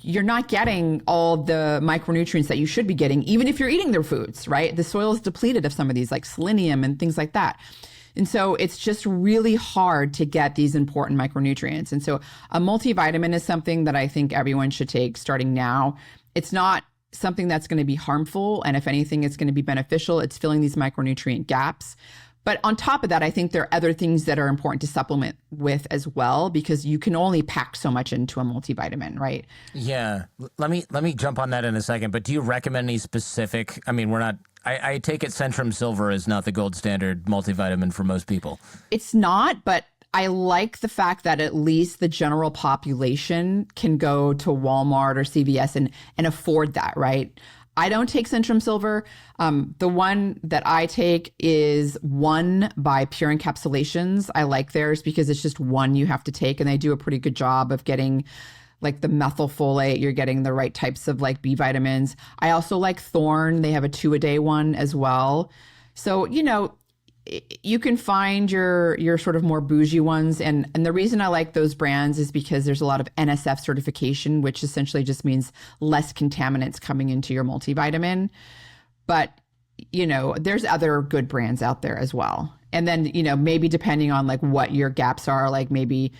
you're not getting all the micronutrients that you should be getting, even if you're eating their foods, right? The soil is depleted of some of these, like selenium and things like that. And so it's just really hard to get these important micronutrients. And so a multivitamin is something that I think everyone should take starting now. It's not something that's going to be harmful. And if anything, it's going to be beneficial. It's filling these micronutrient gaps. But on top of that, I think there are other things that are important to supplement with as well, because you can only pack so much into a multivitamin, right? Yeah. Let me jump on that in a second. But do you recommend any specific? I mean, I take it Centrum Silver is not the gold standard multivitamin for most people. It's not, but I like the fact that at least the general population can go to Walmart or CVS and afford that, right? I don't take Centrum Silver. The one that I take is one by Pure Encapsulations. I like theirs because it's just one you have to take, and they do a pretty good job of getting like the methylfolate. You're getting the right types of like B vitamins. I also like Thorne. They have a 2-a-day one as well. So, you can find your sort of more bougie ones. And the reason I like those brands is because there's a lot of NSF certification, which essentially just means less contaminants coming into your multivitamin. But, there's other good brands out there as well. And then, maybe depending on like what your gaps are, like maybe,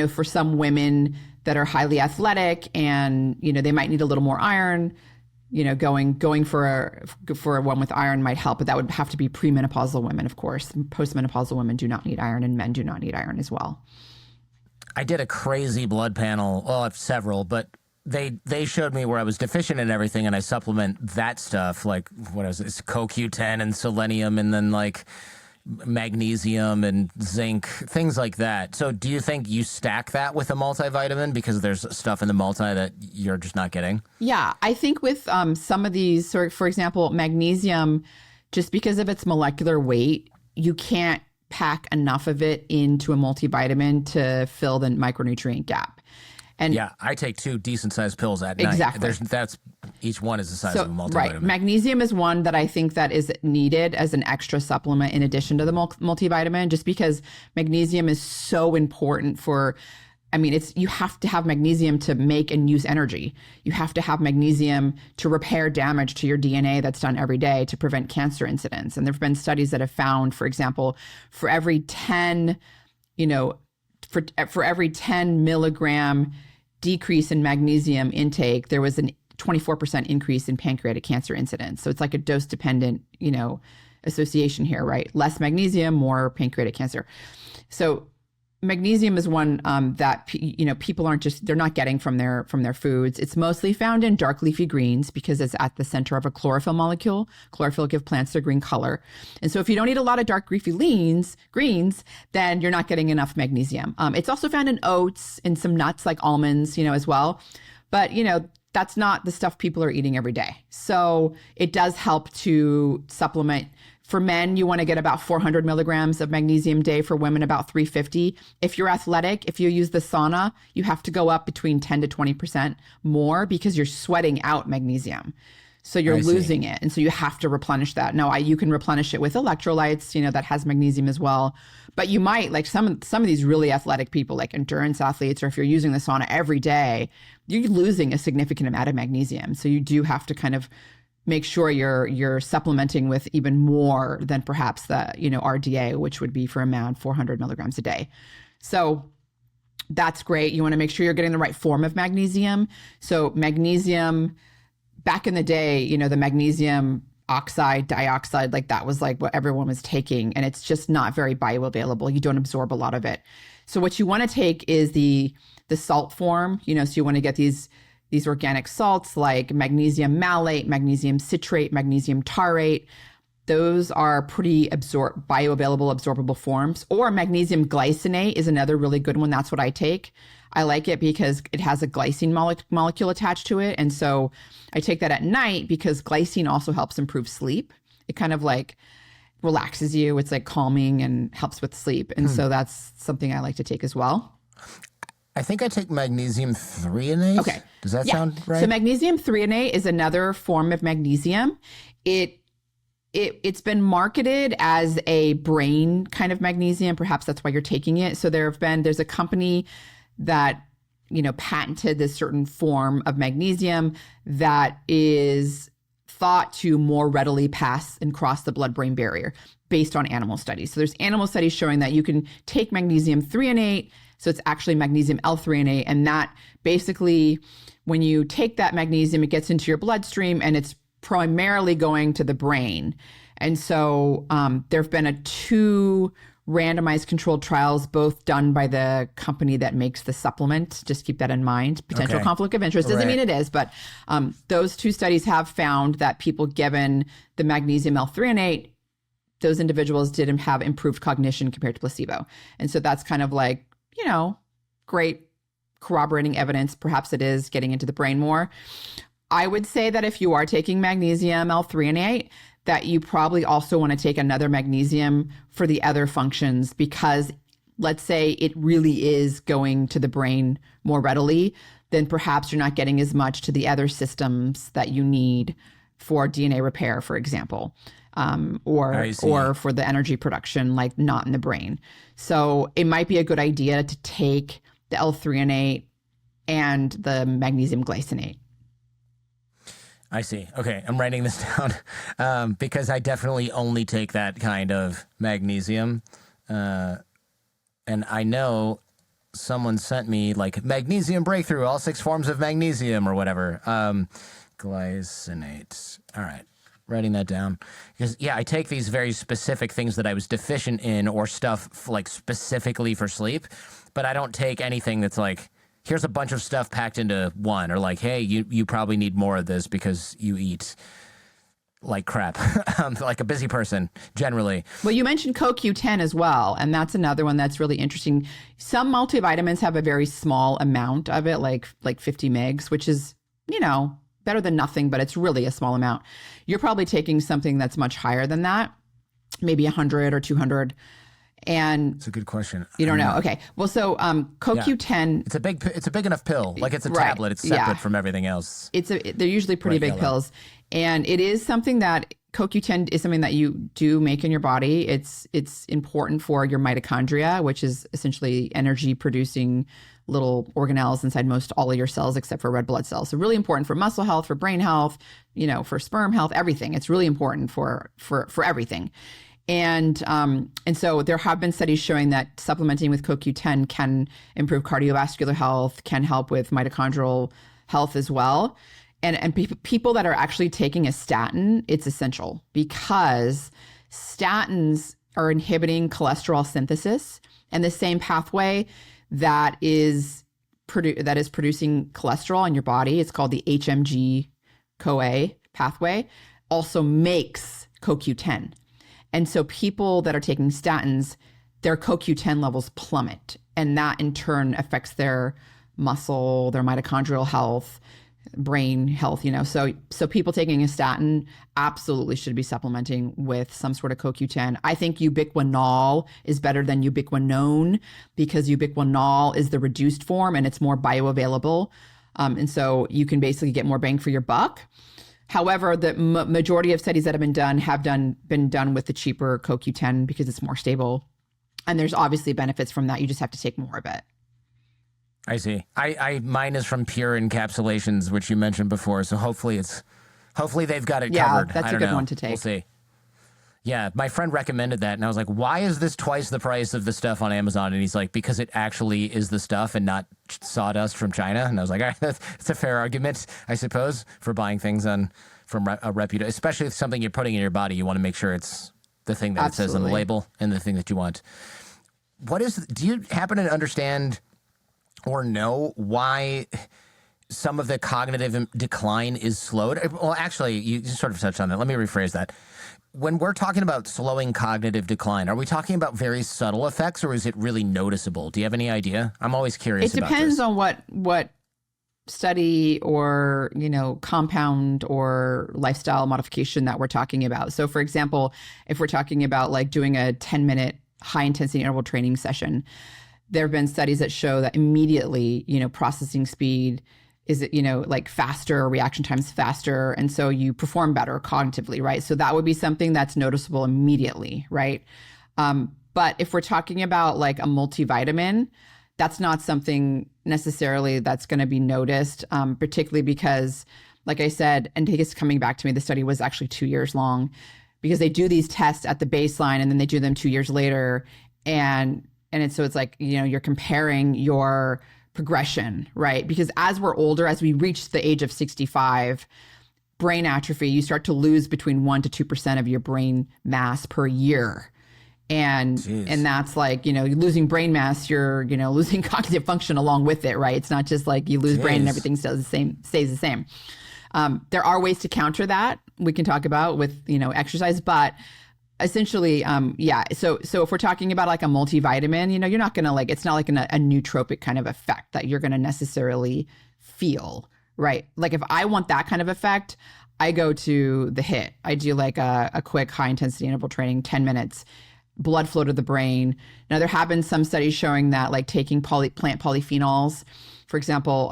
for some women that are highly athletic and, they might need a little more iron, going for a one with iron might help, but that would have to be premenopausal women, of course. Postmenopausal women do not need iron, and men do not need iron as well. I did a crazy blood panel. Well, I have several, but they showed me where I was deficient in everything, and I supplement that stuff, like what is it, CoQ10 and selenium, and then like magnesium and zinc, things like that. So do you think you stack that with a multivitamin because there's stuff in the multi that you're just not getting? Yeah, I think with some of these, for example, magnesium, just because of its molecular weight, you can't pack enough of it into a multivitamin to fill the micronutrient gap. And yeah, I take 2 decent-sized pills at night. Exactly. That's each one is the size of a multivitamin. Right. Magnesium is one that I think that is needed as an extra supplement in addition to the multivitamin, just because magnesium is so important for, you have to have magnesium to make and use energy. You have to have magnesium to repair damage to your DNA that's done every day to prevent cancer incidence. And there have been studies that have found, for example, for every 10 milligram decrease in magnesium intake, there was an 24% increase in pancreatic cancer incidence. So it's like a dose dependent, association here, right? Less magnesium, more pancreatic cancer. So magnesium is one that people they're not getting from their foods. It's mostly found in dark leafy greens because it's at the center of a chlorophyll molecule. Chlorophyll gives plants their green color. And so if you don't eat a lot of dark leafy greens, then you're not getting enough magnesium. It's also found in oats and some nuts like almonds, as well. But, that's not the stuff people are eating every day. So it does help to supplement. For men, you want to get about 400 milligrams of magnesium a day. For women, about 350. If you're athletic, if you use the sauna, you have to go up between 10 to 20% more because you're sweating out magnesium. So you're losing it. And so you have to replenish that. Now, you can replenish it with electrolytes, that has magnesium as well. But you might, like some of these really athletic people, like endurance athletes, or if you're using the sauna every day, you're losing a significant amount of magnesium. So you do have to kind of make sure you're supplementing with even more than perhaps the, RDA, which would be for a man 400 milligrams a day. So that's great. You want to make sure you're getting the right form of magnesium. So magnesium, back in the day, the magnesium oxide, dioxide, like that was like what everyone was taking. And it's just not very bioavailable. You don't absorb a lot of it. So what you want to take is the salt form, so you want to get these organic salts like magnesium malate, magnesium citrate, magnesium taurate. Those are pretty bioavailable, absorbable forms. Or magnesium glycinate is another really good one. That's what I take. I like it because it has a glycine molecule attached to it. And so I take that at night because glycine also helps improve sleep. It kind of like relaxes you. It's like calming and helps with sleep. And so that's something I like to take as well. I think I take magnesium threonate. Okay. Does that sound right? So magnesium threonate is another form of magnesium. It's been marketed as a brain kind of magnesium. Perhaps that's why you're taking it. So there's a company that, patented this certain form of magnesium that is thought to more readily pass and cross the blood-brain barrier based on animal studies. So there's animal studies showing that you can take magnesium threonate. So it's actually magnesium L-threonate. And that basically, when you take that magnesium, it gets into your bloodstream and it's primarily going to the brain. And so there have been 2 randomized controlled trials, both done by the company that makes the supplement. Just keep that in mind. Potential conflict of interest. Doesn't mean it is, but those 2 studies have found that people given the magnesium L-threonate, those individuals didn't have improved cognition compared to placebo. And so that's kind of like, great corroborating evidence. Perhaps it is getting into the brain more. I would say that if you are taking magnesium L-threonate, that you probably also want to take another magnesium for the other functions, because let's say it really is going to the brain more readily, then perhaps you're not getting as much to the other systems that you need for DNA repair, for example, or for the energy production, like not in the brain. So it might be a good idea to take the L-threonate and the magnesium glycinate. I see. Okay, I'm writing this down because I definitely only take that kind of magnesium. And I know someone sent me like magnesium breakthrough, all 6 forms of magnesium or whatever. Glycinate. All right, writing that down. Because, I take these very specific things that I was deficient in or stuff like specifically for sleep, but I don't take anything that's like, here's a bunch of stuff packed into one, or like, hey, you probably need more of this because you eat like crap, like a busy person generally. Well, you mentioned CoQ10 as well, and that's another one that's really interesting. Some multivitamins have a very small amount of it, like 50 mgs, which is, better than nothing, but it's really a small amount. You're probably taking something that's much higher than that, maybe 100 or 200. And it's a good question. You don't know. Okay. Well, so CoQ10. It's a big enough pill. Like it's a tablet. It's separate from everything else. They're usually pretty big pills, and it is something that CoQ10 is something that you do make in your body. It's important for your mitochondria, which is essentially energy producing little organelles inside most all of your cells except for red blood cells. So really important for muscle health, for brain health, for sperm health, everything. It's really important for everything. And so there have been studies showing that supplementing with CoQ10 can improve cardiovascular health, can help with mitochondrial health as well. And people that are actually taking a statin, it's essential because statins are inhibiting cholesterol synthesis, and the same pathway that is producing cholesterol in your body, it's called the HMG-CoA pathway, also makes CoQ10. And so people that are taking statins, their CoQ10 levels plummet. And that in turn affects their muscle, their mitochondrial health, brain health, So people taking a statin absolutely should be supplementing with some sort of CoQ10. I think ubiquinol is better than ubiquinone because ubiquinol is the reduced form and it's more bioavailable. And so you can basically get more bang for your buck. However, the majority of studies that have been done with the cheaper CoQ10 because it's more stable. And there's obviously benefits from that. You just have to take more of it. I see. Mine is from Pure Encapsulations, which you mentioned before. So hopefully they've got it covered. Yeah, that's a good one to take. We'll see. Yeah, my friend recommended that, and I was like, why is this twice the price of the stuff on Amazon? And he's like, because it actually is the stuff and not sawdust from China. And I was like, all right, that's a fair argument, I suppose, for buying things from a reputable, especially if something you're putting in your body, you want to make sure it's the thing that it says on the label and the thing that you want. Do you happen to understand or know why some of the cognitive decline is slowed? Well, actually, you sort of touched on that. Let me rephrase that. When we're talking about slowing cognitive decline, are we talking about very subtle effects or is it really noticeable? Do you have any idea? I'm always curious about this. It depends on what study or, compound or lifestyle modification that we're talking about. So for example, if we're talking about like doing a 10-minute high intensity interval training session, there have been studies that show that immediately, processing speed is, like faster, reaction times faster. And so you perform better cognitively, right? So that would be something that's noticeable immediately, right? But if we're talking about like a multivitamin, that's not something necessarily that's going to be noticed, particularly because, like I said, and it's coming back to me, the study was actually 2 years long because they do these tests at the baseline and then they do them 2 years later. And it's like, you're comparing your progression, right? Because as we're older, as we reach the age of 65, brain atrophy, you start to lose between 1% to 2% of your brain mass per year. And that's like, you're losing brain mass, you're, losing cognitive function along with it, right? It's not just like you lose brain and everything stays the same. There are ways to counter that we can talk about with, exercise, but essentially, So if we're talking about like a multivitamin, you're not going to it's not like a nootropic kind of effect that you're going to necessarily feel, right? Like if I want that kind of effect, I go to the HIIT. I do like a quick high intensity interval training, 10 minutes, blood flow to the brain. Now there have been some studies showing that like taking plant polyphenols, for example,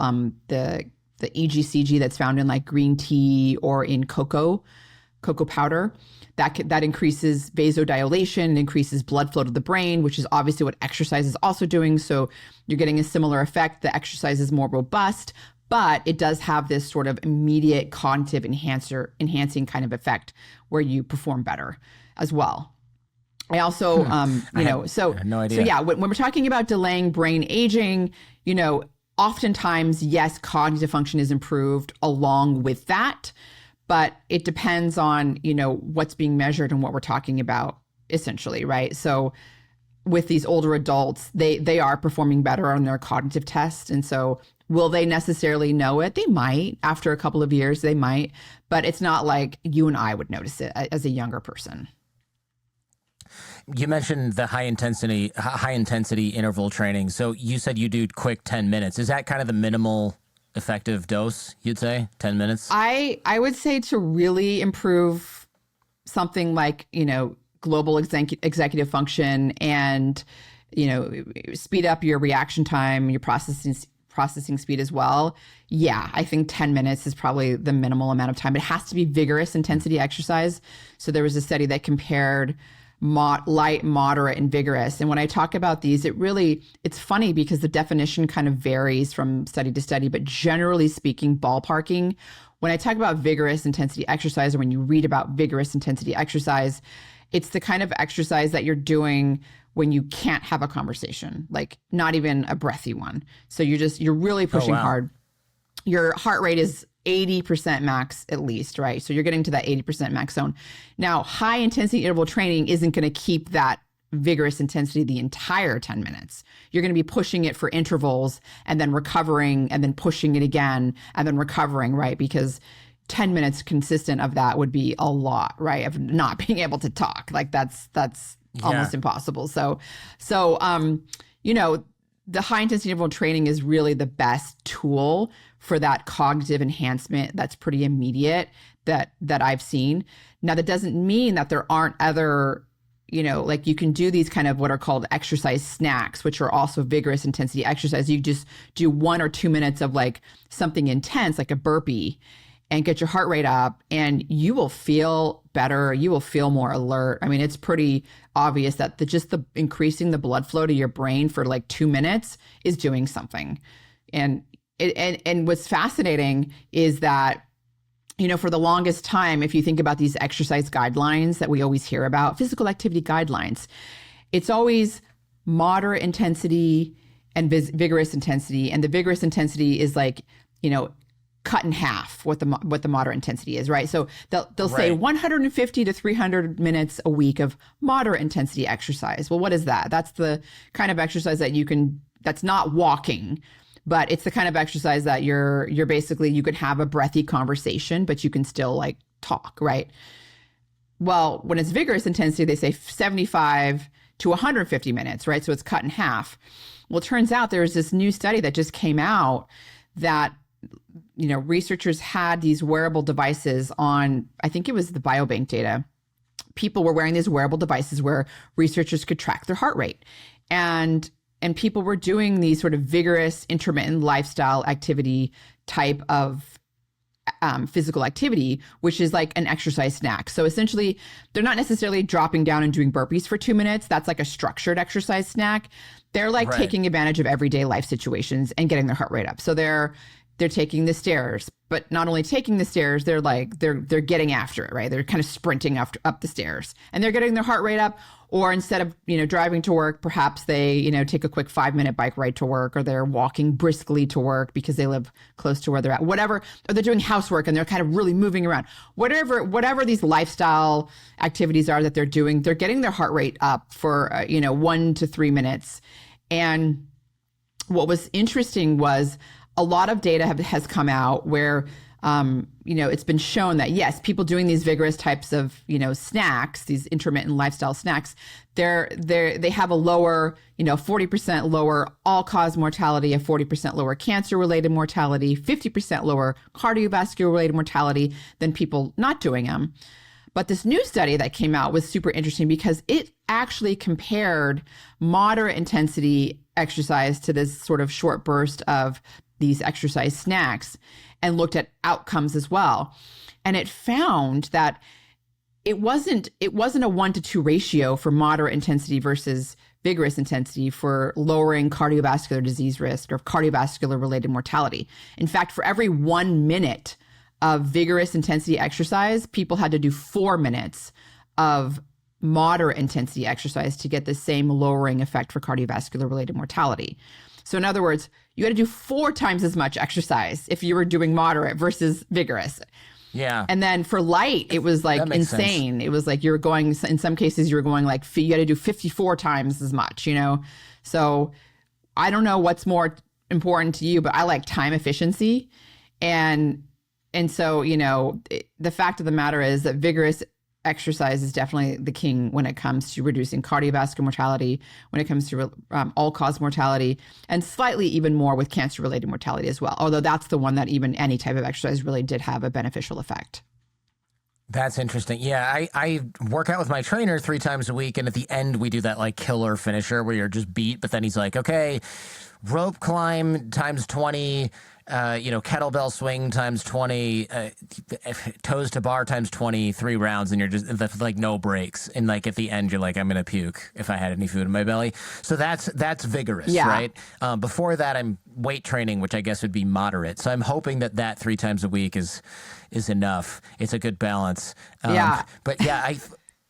the EGCG that's found in like green tea or in cocoa powder, that increases vasodilation, increases blood flow to the brain, which is obviously what exercise is also doing. So you're getting a similar effect. The exercise is more robust, but it does have this sort of immediate cognitive enhancing kind of effect where you perform better as well. I also, I had no idea. So yeah, when we're talking about delaying brain aging, oftentimes, yes, cognitive function is improved along with that, but it depends on, what's being measured and what we're talking about essentially, right? So with these older adults, they are performing better on their cognitive tests. And so will they necessarily know it? They might. After a couple of years, they might, but it's not like you and I would notice it as a younger person. You mentioned the high intensity interval training. So you said you do quick 10 minutes. Is that kind of the minimal effective dose, you'd say? 10 minutes? I would say to really improve something like, global executive function and, speed up your reaction time, your processing speed as well. Yeah, I think 10 minutes is probably the minimal amount of time. It has to be vigorous intensity exercise. So there was a study that compared light, moderate, and vigorous. And when I talk about these, it's funny because the definition kind of varies from study to study, but generally speaking, ballparking, when I talk about vigorous intensity exercise, or when you read about vigorous intensity exercise, it's the kind of exercise that you're doing when you can't have a conversation, like not even a breathy one. So you're really pushing hard. Your heart rate is 80% max at least, right? So you're getting to that 80% max zone. Now, high intensity interval training isn't going to keep that vigorous intensity the entire 10 minutes. You're going to be pushing it for intervals and then recovering and then pushing it again and then recovering, right? Because 10 minutes consistent of that would be a lot, right? Of not being able to talk. Like that's almost impossible. So, the high intensity interval training is really the best tool for that cognitive enhancement that's pretty immediate that I've seen. Now, that doesn't mean that there aren't other, like you can do these kind of what are called exercise snacks, which are also vigorous intensity exercise. You just do 1 or 2 minutes of like something intense, like a burpee, and get your heart rate up, and you will feel better. You will feel more alert. I mean, it's pretty obvious that the increasing the blood flow to your brain for like 2 minutes is doing something. And what's fascinating is that, for the longest time, if you think about these exercise guidelines that we always hear about, physical activity guidelines, it's always moderate intensity and vigorous intensity. And the vigorous intensity is like, cut in half what the moderate intensity is, right? So they'll say 150 to 300 minutes a week of moderate intensity exercise. Well, what is that? That's the kind of exercise that that's not walking, but it's the kind of exercise that you're basically, you could have a breathy conversation, but you can still like talk, right? Well, when it's vigorous intensity, they say 75 to 150 minutes, right? So it's cut in half. Well, it turns out there's this new study that just came out that researchers had these wearable devices on, I think it was the biobank data. People were wearing these wearable devices where researchers could track their heart rate. And and people were doing these sort of vigorous intermittent lifestyle activity type of physical activity, which is like an exercise snack. So essentially, they're not necessarily dropping down and doing burpees for 2 minutes. That's like a structured exercise snack. They're like taking advantage of everyday life situations and getting their heart rate up. So they're taking the stairs, but not only taking the stairs, they're getting after it, right? They're kind of sprinting up the stairs, and they're getting their heart rate up. Or instead of, driving to work, perhaps they, take a quick 5-minute bike ride to work, or they're walking briskly to work because they live close to where they're at, whatever, or they're doing housework and they're kind of really moving around. Whatever these lifestyle activities are that they're doing, they're getting their heart rate up for, 1 to 3 minutes. And what was interesting was a lot of data has come out where, it's been shown that yes, people doing these vigorous types of, snacks, these intermittent lifestyle snacks, they have a lower, 40% lower all-cause mortality, a 40% lower cancer-related mortality, 50% lower cardiovascular-related mortality than people not doing them. But this new study that came out was super interesting because it actually compared moderate intensity exercise to this sort of short burst of these exercise snacks and looked at outcomes as well. And it found that it wasn't a 1-to-2 ratio for moderate intensity versus vigorous intensity for lowering cardiovascular disease risk or cardiovascular related mortality. In fact, for every 1 minute of vigorous intensity exercise, people had to do 4 minutes of moderate intensity exercise to get the same lowering effect for cardiovascular related mortality. So in other words, you had to do 4 times as much exercise if you were doing moderate versus vigorous. Yeah. And then for light, it was like insane. Sense. It was like you were going, in some cases, you were going like, you had to do 54 times as much, So I don't know what's more important to you, but I like time efficiency. And so, the fact of the matter is that vigorous exercise is definitely the king when it comes to reducing cardiovascular mortality, when it comes to all-cause mortality, and slightly even more with cancer-related mortality as well. Although that's the one that even any type of exercise really did have a beneficial effect. That's interesting. Yeah, I work out with my trainer 3 times a week, and at the end we do that like killer finisher where you're just beat, but then he's like, okay, rope climb times 20, kettlebell swing times 20, toes to bar times 20, 3 rounds, and you're just like no breaks. And like at the end, you're like, I'm gonna puke if I had any food in my belly. So that's vigorous, right? Before that, I'm weight training, which I guess would be moderate. So I'm hoping that 3 times a week is enough. It's a good balance. But yeah,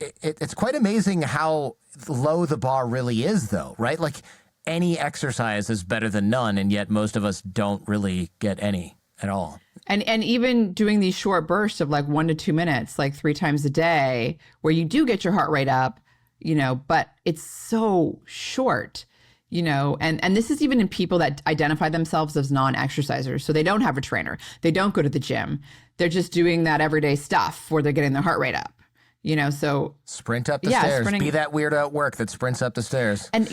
it's quite amazing how low the bar really is, though, right? Like, any exercise is better than none, and yet most of us don't really get any at all. And even doing these short bursts of like 1 to 2 minutes, like 3 times a day, where you do get your heart rate up, but it's so short, and this is even in people that identify themselves as non-exercisers. So they don't have a trainer. They don't go to the gym. They're just doing that everyday stuff where they're getting their heart rate up. So sprint up the stairs. Be that weirdo at work that sprints up the stairs. And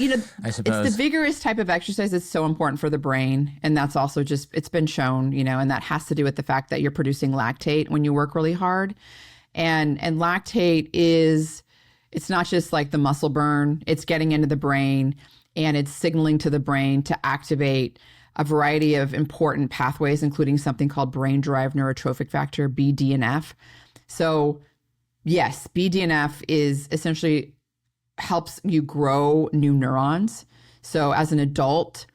I suppose it's the vigorous type of exercise that's so important for the brain, and that's also just it's been shown, and that has to do with the fact that you're producing lactate when you work really hard, and lactate it's not just like the muscle burn; it's getting into the brain and it's signaling to the brain to activate a variety of important pathways, including something called brain-derived neurotrophic factor (BDNF). So yes, BDNF is essentially helps you grow new neurons. So as an adult,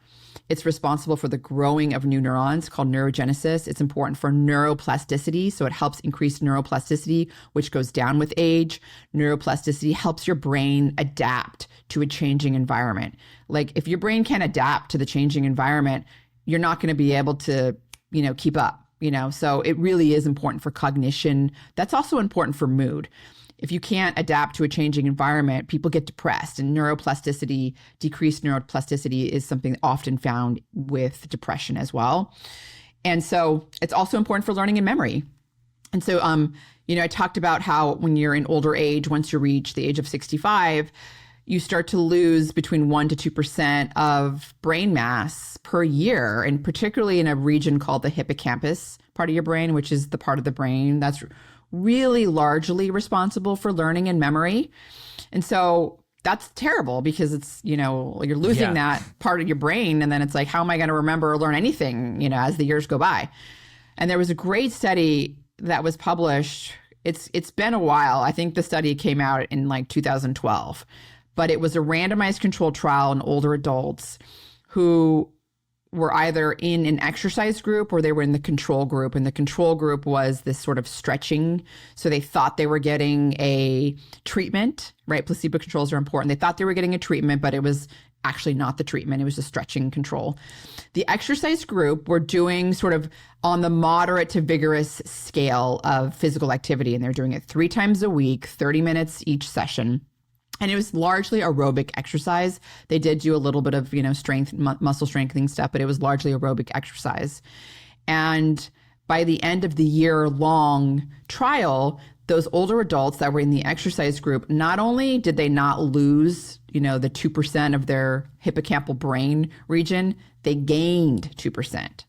it's responsible for the growing of new neurons called neurogenesis. It's important for neuroplasticity. So it helps increase neuroplasticity, which goes down with age. Neuroplasticity helps your brain adapt to a changing environment. Like if your brain can't adapt to the changing environment, you're not going to be able to, keep up. So it really is important for cognition. That's also important for mood. If you can't adapt to a changing environment, people get depressed, and decreased neuroplasticity is something often found with depression as well. And so it's also important for learning and memory. And so, I talked about how when you're in older age, once you reach the age of 65, you start to lose between 1% to 2% of brain mass per year, and particularly in a region called the hippocampus part of your brain, which is the part of the brain that's really largely responsible for learning and memory. And so that's terrible because it's, you're losing that part of your brain. And then it's like, how am I going to remember or learn anything, as the years go by? And there was a great study that was published. It's been a while. I think the study came out in like 2012, but it was a randomized controlled trial in older adults who were either in an exercise group or they were in the control group. And the control group was this sort of stretching. So they thought they were getting a treatment, right? Placebo controls are important. They thought they were getting a treatment, but it was actually not the treatment. It was a stretching control. The exercise group were doing sort of on the moderate to vigorous scale of physical activity. And they're doing it 3 times a week, 30 minutes each session. And it was largely aerobic exercise. They did do a little bit of, strength, muscle strengthening stuff, but it was largely aerobic exercise. And by the end of the year-long trial, those older adults that were in the exercise group, not only did they not lose, the 2% of their hippocampal brain region, they gained 2%.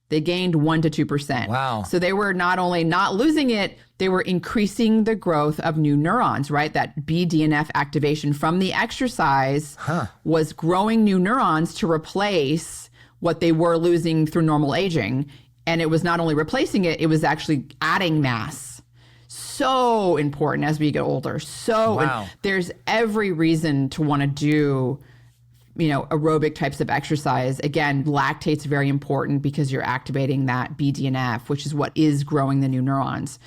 They gained 1 to 2%. Wow. So they were not only not losing it, they were increasing the growth of new neurons, right? That BDNF activation from the exercise was growing new neurons to replace what they were losing through normal aging. And it was not only replacing it, it was actually adding mass. So important as we get older. So there's every reason to want to do aerobic types of exercise. Again, lactate's very important because you're activating that BDNF, which is what is growing the new neurons.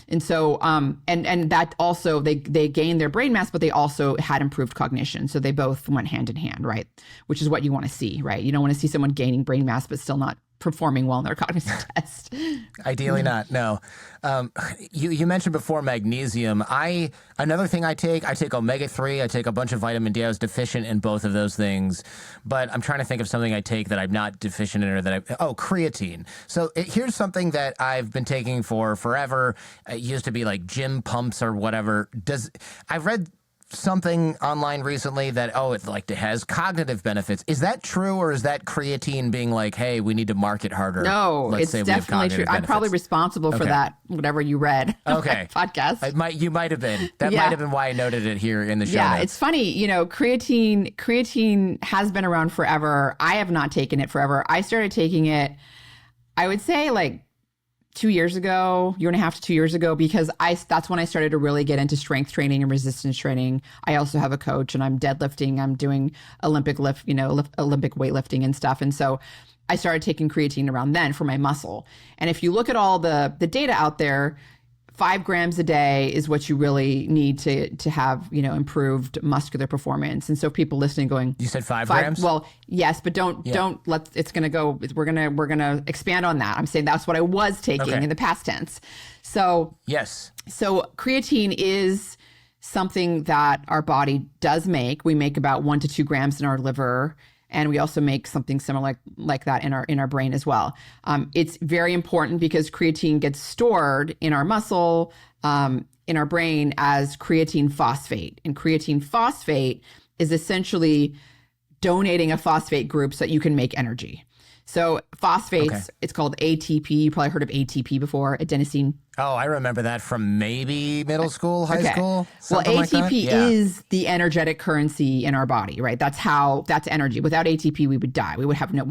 And so, and that also, they gained their brain mass, but they also had improved cognition. So they both went hand in hand, right? Which is what you want to see, right? You don't want to see someone gaining brain mass, but still not performing well in their cognitive test. Ideally not, no. You mentioned before magnesium. Another thing I take omega-3. I take a bunch of vitamin D. I was deficient in both of those things, but I'm trying to think of something I take that I'm not deficient in, or creatine. So here's something that I've been taking for forever. It used to be like gym pumps or whatever. I've read something online recently that, it has cognitive benefits. Is that true, or is that creatine being like, hey, we need to market harder? No, it's definitely true. I'm probably responsible for that, whatever you read on my podcast. You might have been. That might have been why I noted it here in the show notes. It's funny, creatine has been around forever. I have not taken it forever. I started taking it, I would say like 2 years ago, 1.5 to 2 years ago, because that's when I started to really get into strength training and resistance training. I also have a coach, and I'm deadlifting. I'm doing Olympic Olympic weightlifting and stuff. And so I started taking creatine around then for my muscle. And if you look at all the data out there, 5 grams a day is what you really need to have, improved muscular performance. And so people listening going, you said 5 grams? Well, yes, but don't let, it's going to go, we're going to expand on that. I'm saying that's what I was taking in the past tense. So, yes. So creatine is something that our body does make. We make about 1 to 2 grams in our liver. And we also make something similar like that in our brain as well. It's very important because creatine gets stored in our muscle, in our brain as creatine phosphate. And creatine phosphate is essentially donating a phosphate group so that you can make energy. So phosphates, it's called ATP. You probably heard of ATP before, adenosine. Oh, I remember that from maybe middle school, high school. Well, ATP is the energetic currency in our body, right? That's energy. Without ATP, we would die. We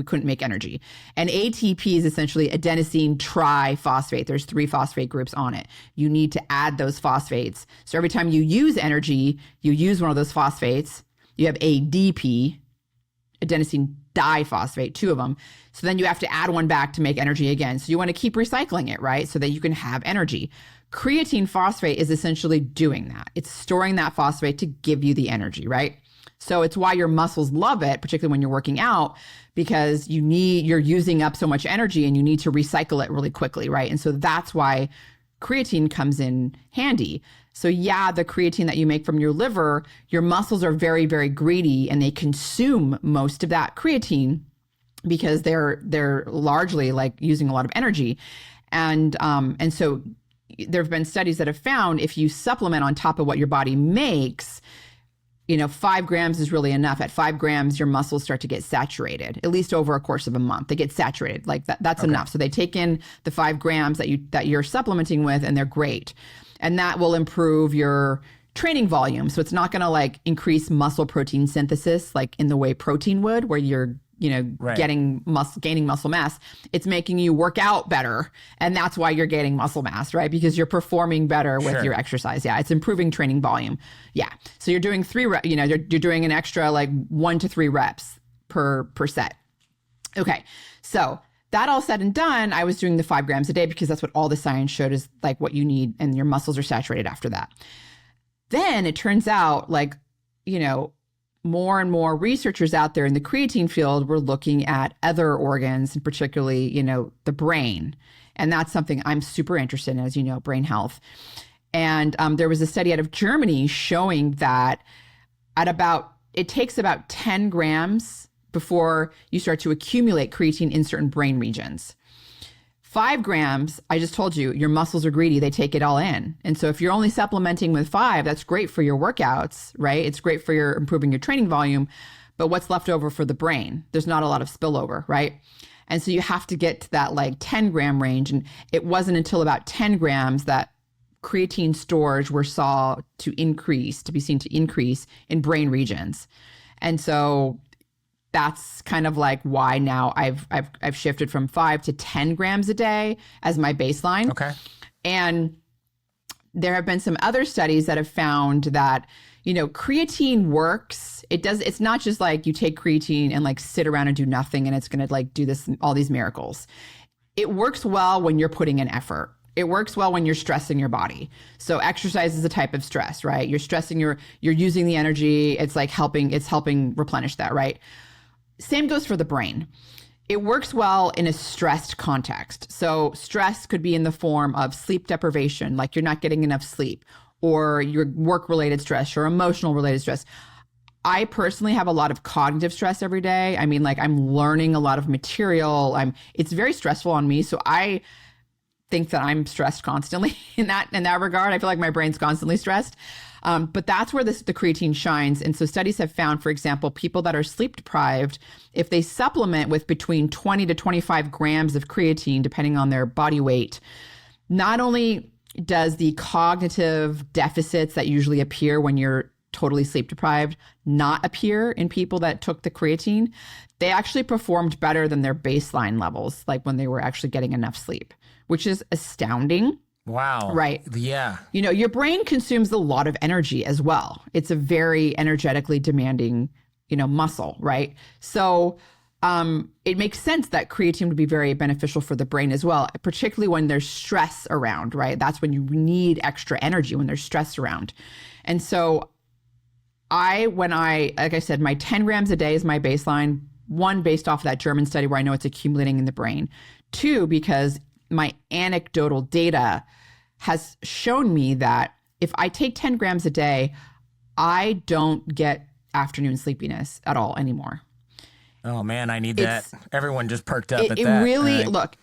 couldn't make energy. And ATP is essentially adenosine triphosphate. There's 3 phosphate groups on it. You need to add those phosphates. So every time you use energy, you use one of those phosphates. You have ADP, adenosine diphosphate, 2 of them. So then you have to add one back to make energy again. So you want to keep recycling it, right? So that you can have energy. Creatine phosphate is essentially doing that. It's storing that phosphate to give you the energy, right? So it's why your muscles love it, particularly when you're working out, because you're using up so much energy and you need to recycle it really quickly, right? And so that's why creatine comes in handy. So the creatine that you make from your liver, your muscles are very, very greedy and they consume most of that creatine because they're largely like using a lot of energy. And so there have been studies that have found if you supplement on top of what your body makes, 5 grams is really enough. At 5 grams, your muscles start to get saturated, at least over a course of a month. They get saturated like that. That's enough. So they take in the 5 grams that you're supplementing with, and they're great. And that will improve your training volume. So it's not going to like increase muscle protein synthesis like in the way protein would, where you're, gaining muscle mass. It's making you work out better. And that's why you're gaining muscle mass, right? Because you're performing better with your exercise. Yeah. It's improving training volume. Yeah. So you're doing 3 reps, you're doing an extra like 1 to 3 reps per set. Okay. So that all said and done, I was doing the 5 grams a day because that's what all the science showed is like what you need, and your muscles are saturated after that. Then it turns out like, more and more researchers out there in the creatine field were looking at other organs, and particularly, the brain. And that's something I'm super interested in, as you know, brain health. And there was a study out of Germany showing that it takes about 10 grams before you start to accumulate creatine in certain brain regions. 5 grams, I just told you, your muscles are greedy. They take it all in. And so if you're only supplementing with 5, that's great for your workouts, right? It's great for improving your training volume. But what's left over for the brain? There's not a lot of spillover, right? And so you have to get to that like 10 gram range. And it wasn't until about 10 grams that creatine storage were to be seen to increase in brain regions. And so that's kind of like why now I've shifted from 5 to 10 grams a day as my baseline. Okay. And there have been some other studies that have found that, creatine works. It's not just like you take creatine and like sit around and do nothing and it's going to like do all these miracles. It works well when you're putting in effort. It works well when you're stressing your body. So exercise is a type of stress, right? You're stressing, you're using the energy. It's helping replenish that, right? Same goes for the brain. It works well in a stressed context. So stress could be in the form of sleep deprivation, like you're not getting enough sleep, or your work-related stress or emotional-related stress. I personally have a lot of cognitive stress every day. I mean, like I'm learning a lot of material. It's very stressful on me. So I think that I'm stressed constantly in that regard. I feel like my brain's constantly stressed. But that's where the creatine shines. And so studies have found, for example, people that are sleep deprived, if they supplement with between 20 to 25 grams of creatine, depending on their body weight, not only does the cognitive deficits that usually appear when you're totally sleep deprived not appear in people that took the creatine, they actually performed better than their baseline levels, like when they were actually getting enough sleep, which is astounding. Wow. Right. Yeah. Your brain consumes a lot of energy as well. It's a very energetically demanding, muscle, right? So it makes sense that creatine would be very beneficial for the brain as well, particularly when there's stress around, right? That's when you need extra energy, when there's stress around. And so like I said, my 10 grams a day is my baseline. 1, based off of that German study where I know it's accumulating in the brain. 2, because my anecdotal data has shown me that if I take 10 grams a day, I don't get afternoon sleepiness at all anymore. Oh man, I need that. Everyone just perked up at that. Look,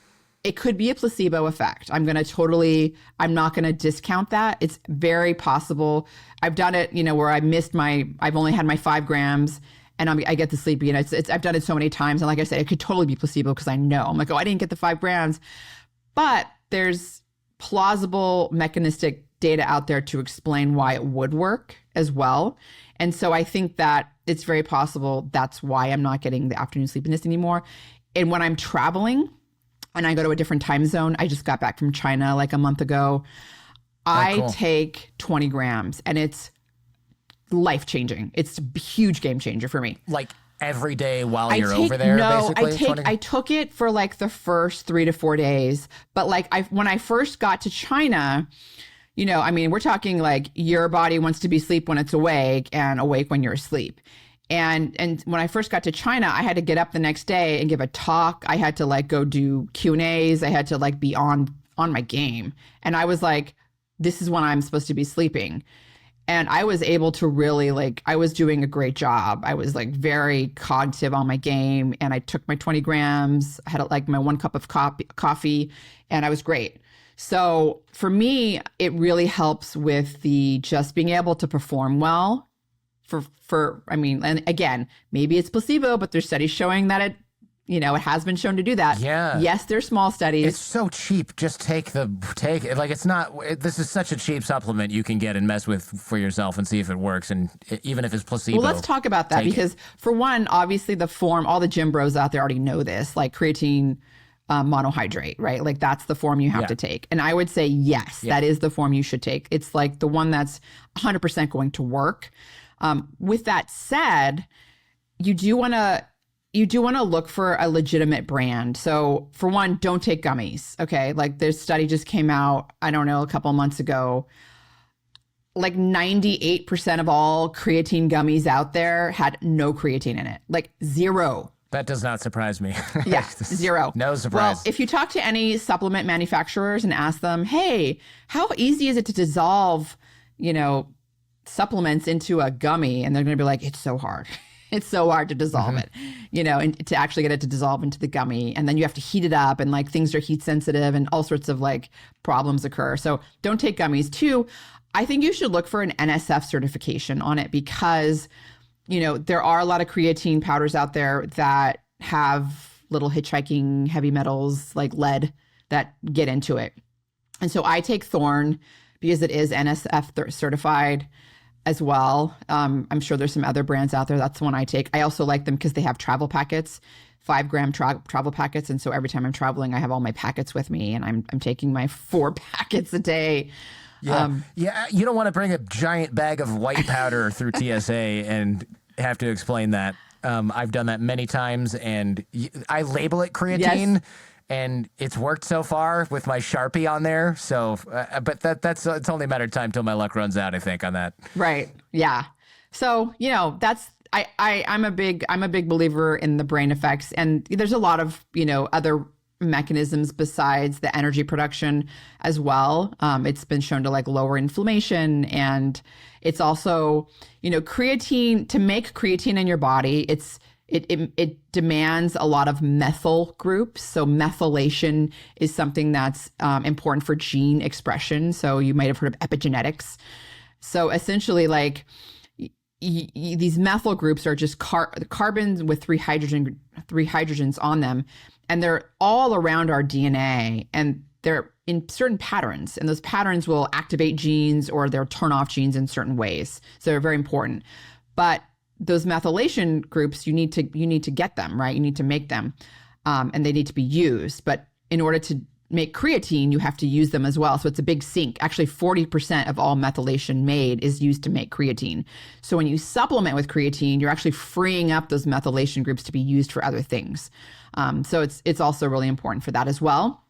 it could be a placebo effect. I'm not going to discount that. It's very possible. I've done it, where I've only had my 5 grams and I get the sleepy, and I've done it so many times. And like I said, it could totally be placebo because I know. I'm like, oh, I didn't get the 5 grams. But there's plausible mechanistic data out there to explain why it would work as well. And so I think that it's very possible that's why I'm not getting the afternoon sleepiness anymore. And when I'm traveling and I go to a different time zone, I just got back from China like a month ago, I take 20 grams and it's life-changing. It's a huge game changer for me. Like every day while you're over there, basically? I took it for like the first 3 to 4 days. But like when I first got to China, we're talking like your body wants to be asleep when it's awake and awake when you're asleep. And when I first got to China, I had to get up the next day and give a talk. I had to like go do Q&As. I had to like be on my game. And I was like, this is when I'm supposed to be sleeping. And I was able to really I was doing a great job. I was like very cognitive on my game, and I took my 20 grams. I had like my 1 cup of coffee, and I was great. So for me, it really helps with just being able to perform well and again, maybe it's placebo, but there's studies showing that it it has been shown to do that. Yeah. Yes, they're small studies. It's so cheap. Just take it. Like, it's not, this is such a cheap supplement you can get and mess with for yourself and see if it works. And even if it's placebo. Well, let's talk about that because for one, obviously the form, all the gym bros out there already know this, like creatine monohydrate, right? Like that's the form you have to take. And I would say, yes, that is the form you should take. It's like the one that's 100% going to work. With that said, you do want to look for a legitimate brand. So for one, don't take gummies. Okay. Like this study just came out, I don't know, a couple months ago. Like 98% of all creatine gummies out there had no creatine in it, like zero. That does not surprise me. Yeah, zero. No surprise. Well, if you talk to any supplement manufacturers and ask them, hey, how easy is it to dissolve, supplements into a gummy? And they're going to be like, it's so hard. It's so hard to dissolve it, and to actually get it to dissolve into the gummy. And then you have to heat it up and like things are heat sensitive and all sorts of like problems occur. So don't take gummies. Two, I think you should look for an NSF certification on it because, there are a lot of creatine powders out there that have little hitchhiking heavy metals like lead that get into it. And so I take Thorne because it is NSF certified as well. I'm sure there's some other brands out there. That's the one I take. I also like them because they have travel packets, 5-gram travel packets. And so every time I'm traveling, I have all my packets with me and I'm taking my 4 packets a day. Yeah. You don't want to bring a giant bag of white powder through TSA and have to explain that. I've done that many times and I label it creatine. Yes. And it's worked so far with my Sharpie on there. So, but that's it's only a matter of time till my luck runs out, I think, on that. Right. Yeah. So, that's I'm a big believer in the brain effects. And there's a lot of, other mechanisms besides the energy production as well. It's been shown to like lower inflammation. And it's also, creatine, to make creatine in your body, it demands a lot of methyl groups. So methylation is something that's important for gene expression. So you might have heard of epigenetics. So essentially, like these methyl groups are just carbons with three hydrogens on them, and they're all around our DNA, and they're in certain patterns. And those patterns will activate genes or they'll turn off genes in certain ways. So they're very important. But those methylation groups, you need to get them, right? You need to make them, and they need to be used. But in order to make creatine, you have to use them as well. So it's a big sink. Actually, 40% of all methylation made is used to make creatine. So when you supplement with creatine, you're actually freeing up those methylation groups to be used for other things. So it's also really important for that as well.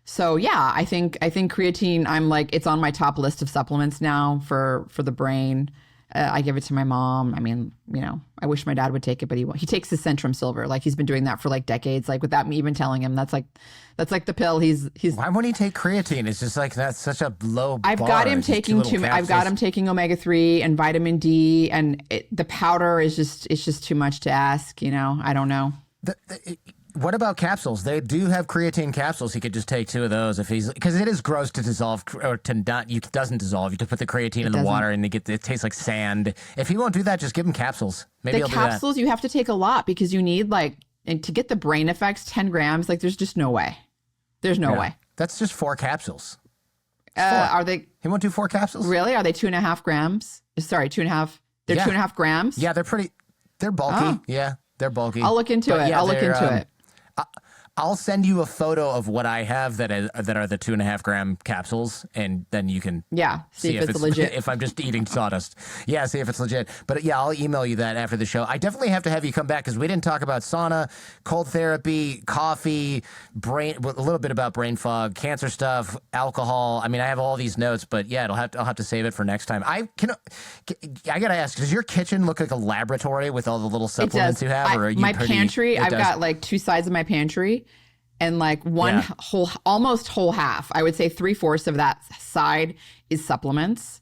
So yeah, I think creatine, I'm like, it's on my top list of supplements now for the brain. I give it to my mom. I mean, I wish my dad would take it, but he takes the Centrum Silver. Like he's been doing that for like decades. Like without me even telling him, that's like the pill. He's. Why wouldn't he take creatine? It's just like that's such a low bar. I've got him taking omega-3 and vitamin D, and the powder is just too much to ask. I don't know. What about capsules? They do have creatine capsules. He could just take 2 of those because it is gross to dissolve or to not. It doesn't dissolve. You just put the creatine in the water and it tastes like sand. If he won't do that, just give him capsules. Maybe he'll do that. The capsules you have to take a lot because you need and to get the brain effects, 10 grams. Like there's just no way. There's no way. That's just 4 capsules. 4. Are they? He won't do 4 capsules. Really? Are they 2.5 grams? Sorry, 2.5. They're 2.5 grams. Yeah, they're bulky. Oh. Yeah, they're bulky. I'll look into it. Yeah, I'll look into it. I'll send you a photo of what I have that are the 2.5 gram capsules, and then you can see if it's legit. If I'm just eating sawdust, see if it's legit. But I'll email you that after the show. I definitely have to have you come back because we didn't talk about sauna, cold therapy, coffee, a little bit about brain fog, cancer stuff, alcohol. I mean, I have all these notes, but I'll have to save it for next time. I gotta ask, does your kitchen look like a laboratory with all the little supplements you have, or are you my pantry? I've got like 2 sides of my pantry. And like almost whole half, I would say 3/4 of that side is supplements.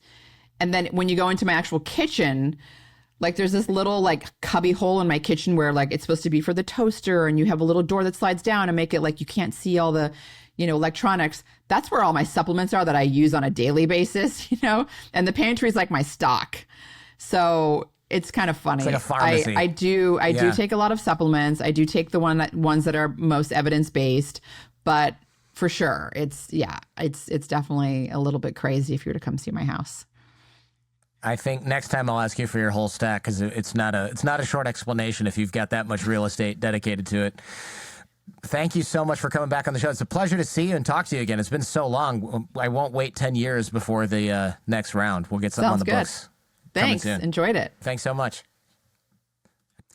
And then when you go into my actual kitchen, like there's this little like cubby hole in my kitchen where like it's supposed to be for the toaster, and you have a little door that slides down and make it like you can't see all the, electronics. That's where all my supplements are that I use on a daily basis, and the pantry is like my stock. So it's kind of funny. It's like a pharmacy. I do take a lot of supplements. I do take the ones that are most evidence-based, but for sure, it's definitely a little bit crazy if you were to come see my house. I think next time I'll ask you for your whole stack, because it's not a short explanation if you've got that much real estate dedicated to it. Thank you so much for coming back on the show. It's a pleasure to see you and talk to you again. It's been so long. I won't wait 10 years before the next round. We'll get something on the books. Thanks. Enjoyed it. Thanks so much.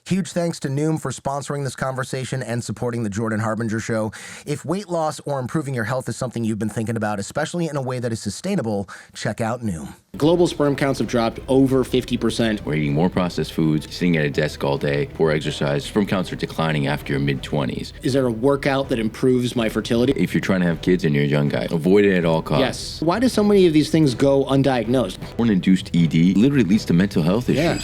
Huge thanks to Noom for sponsoring this conversation and supporting the Jordan Harbinger Show. If weight loss or improving your health is something you've been thinking about, especially in a way that is sustainable, check out Noom. Global sperm counts have dropped over 50%. We're eating more processed foods, sitting at a desk all day, poor exercise. Sperm counts are declining after your mid-20s. Is there a workout that improves my fertility? If you're trying to have kids and you're a young guy, avoid it at all costs. Yes. Why do so many of these things go undiagnosed? Hormone-induced ED literally leads to mental health issues.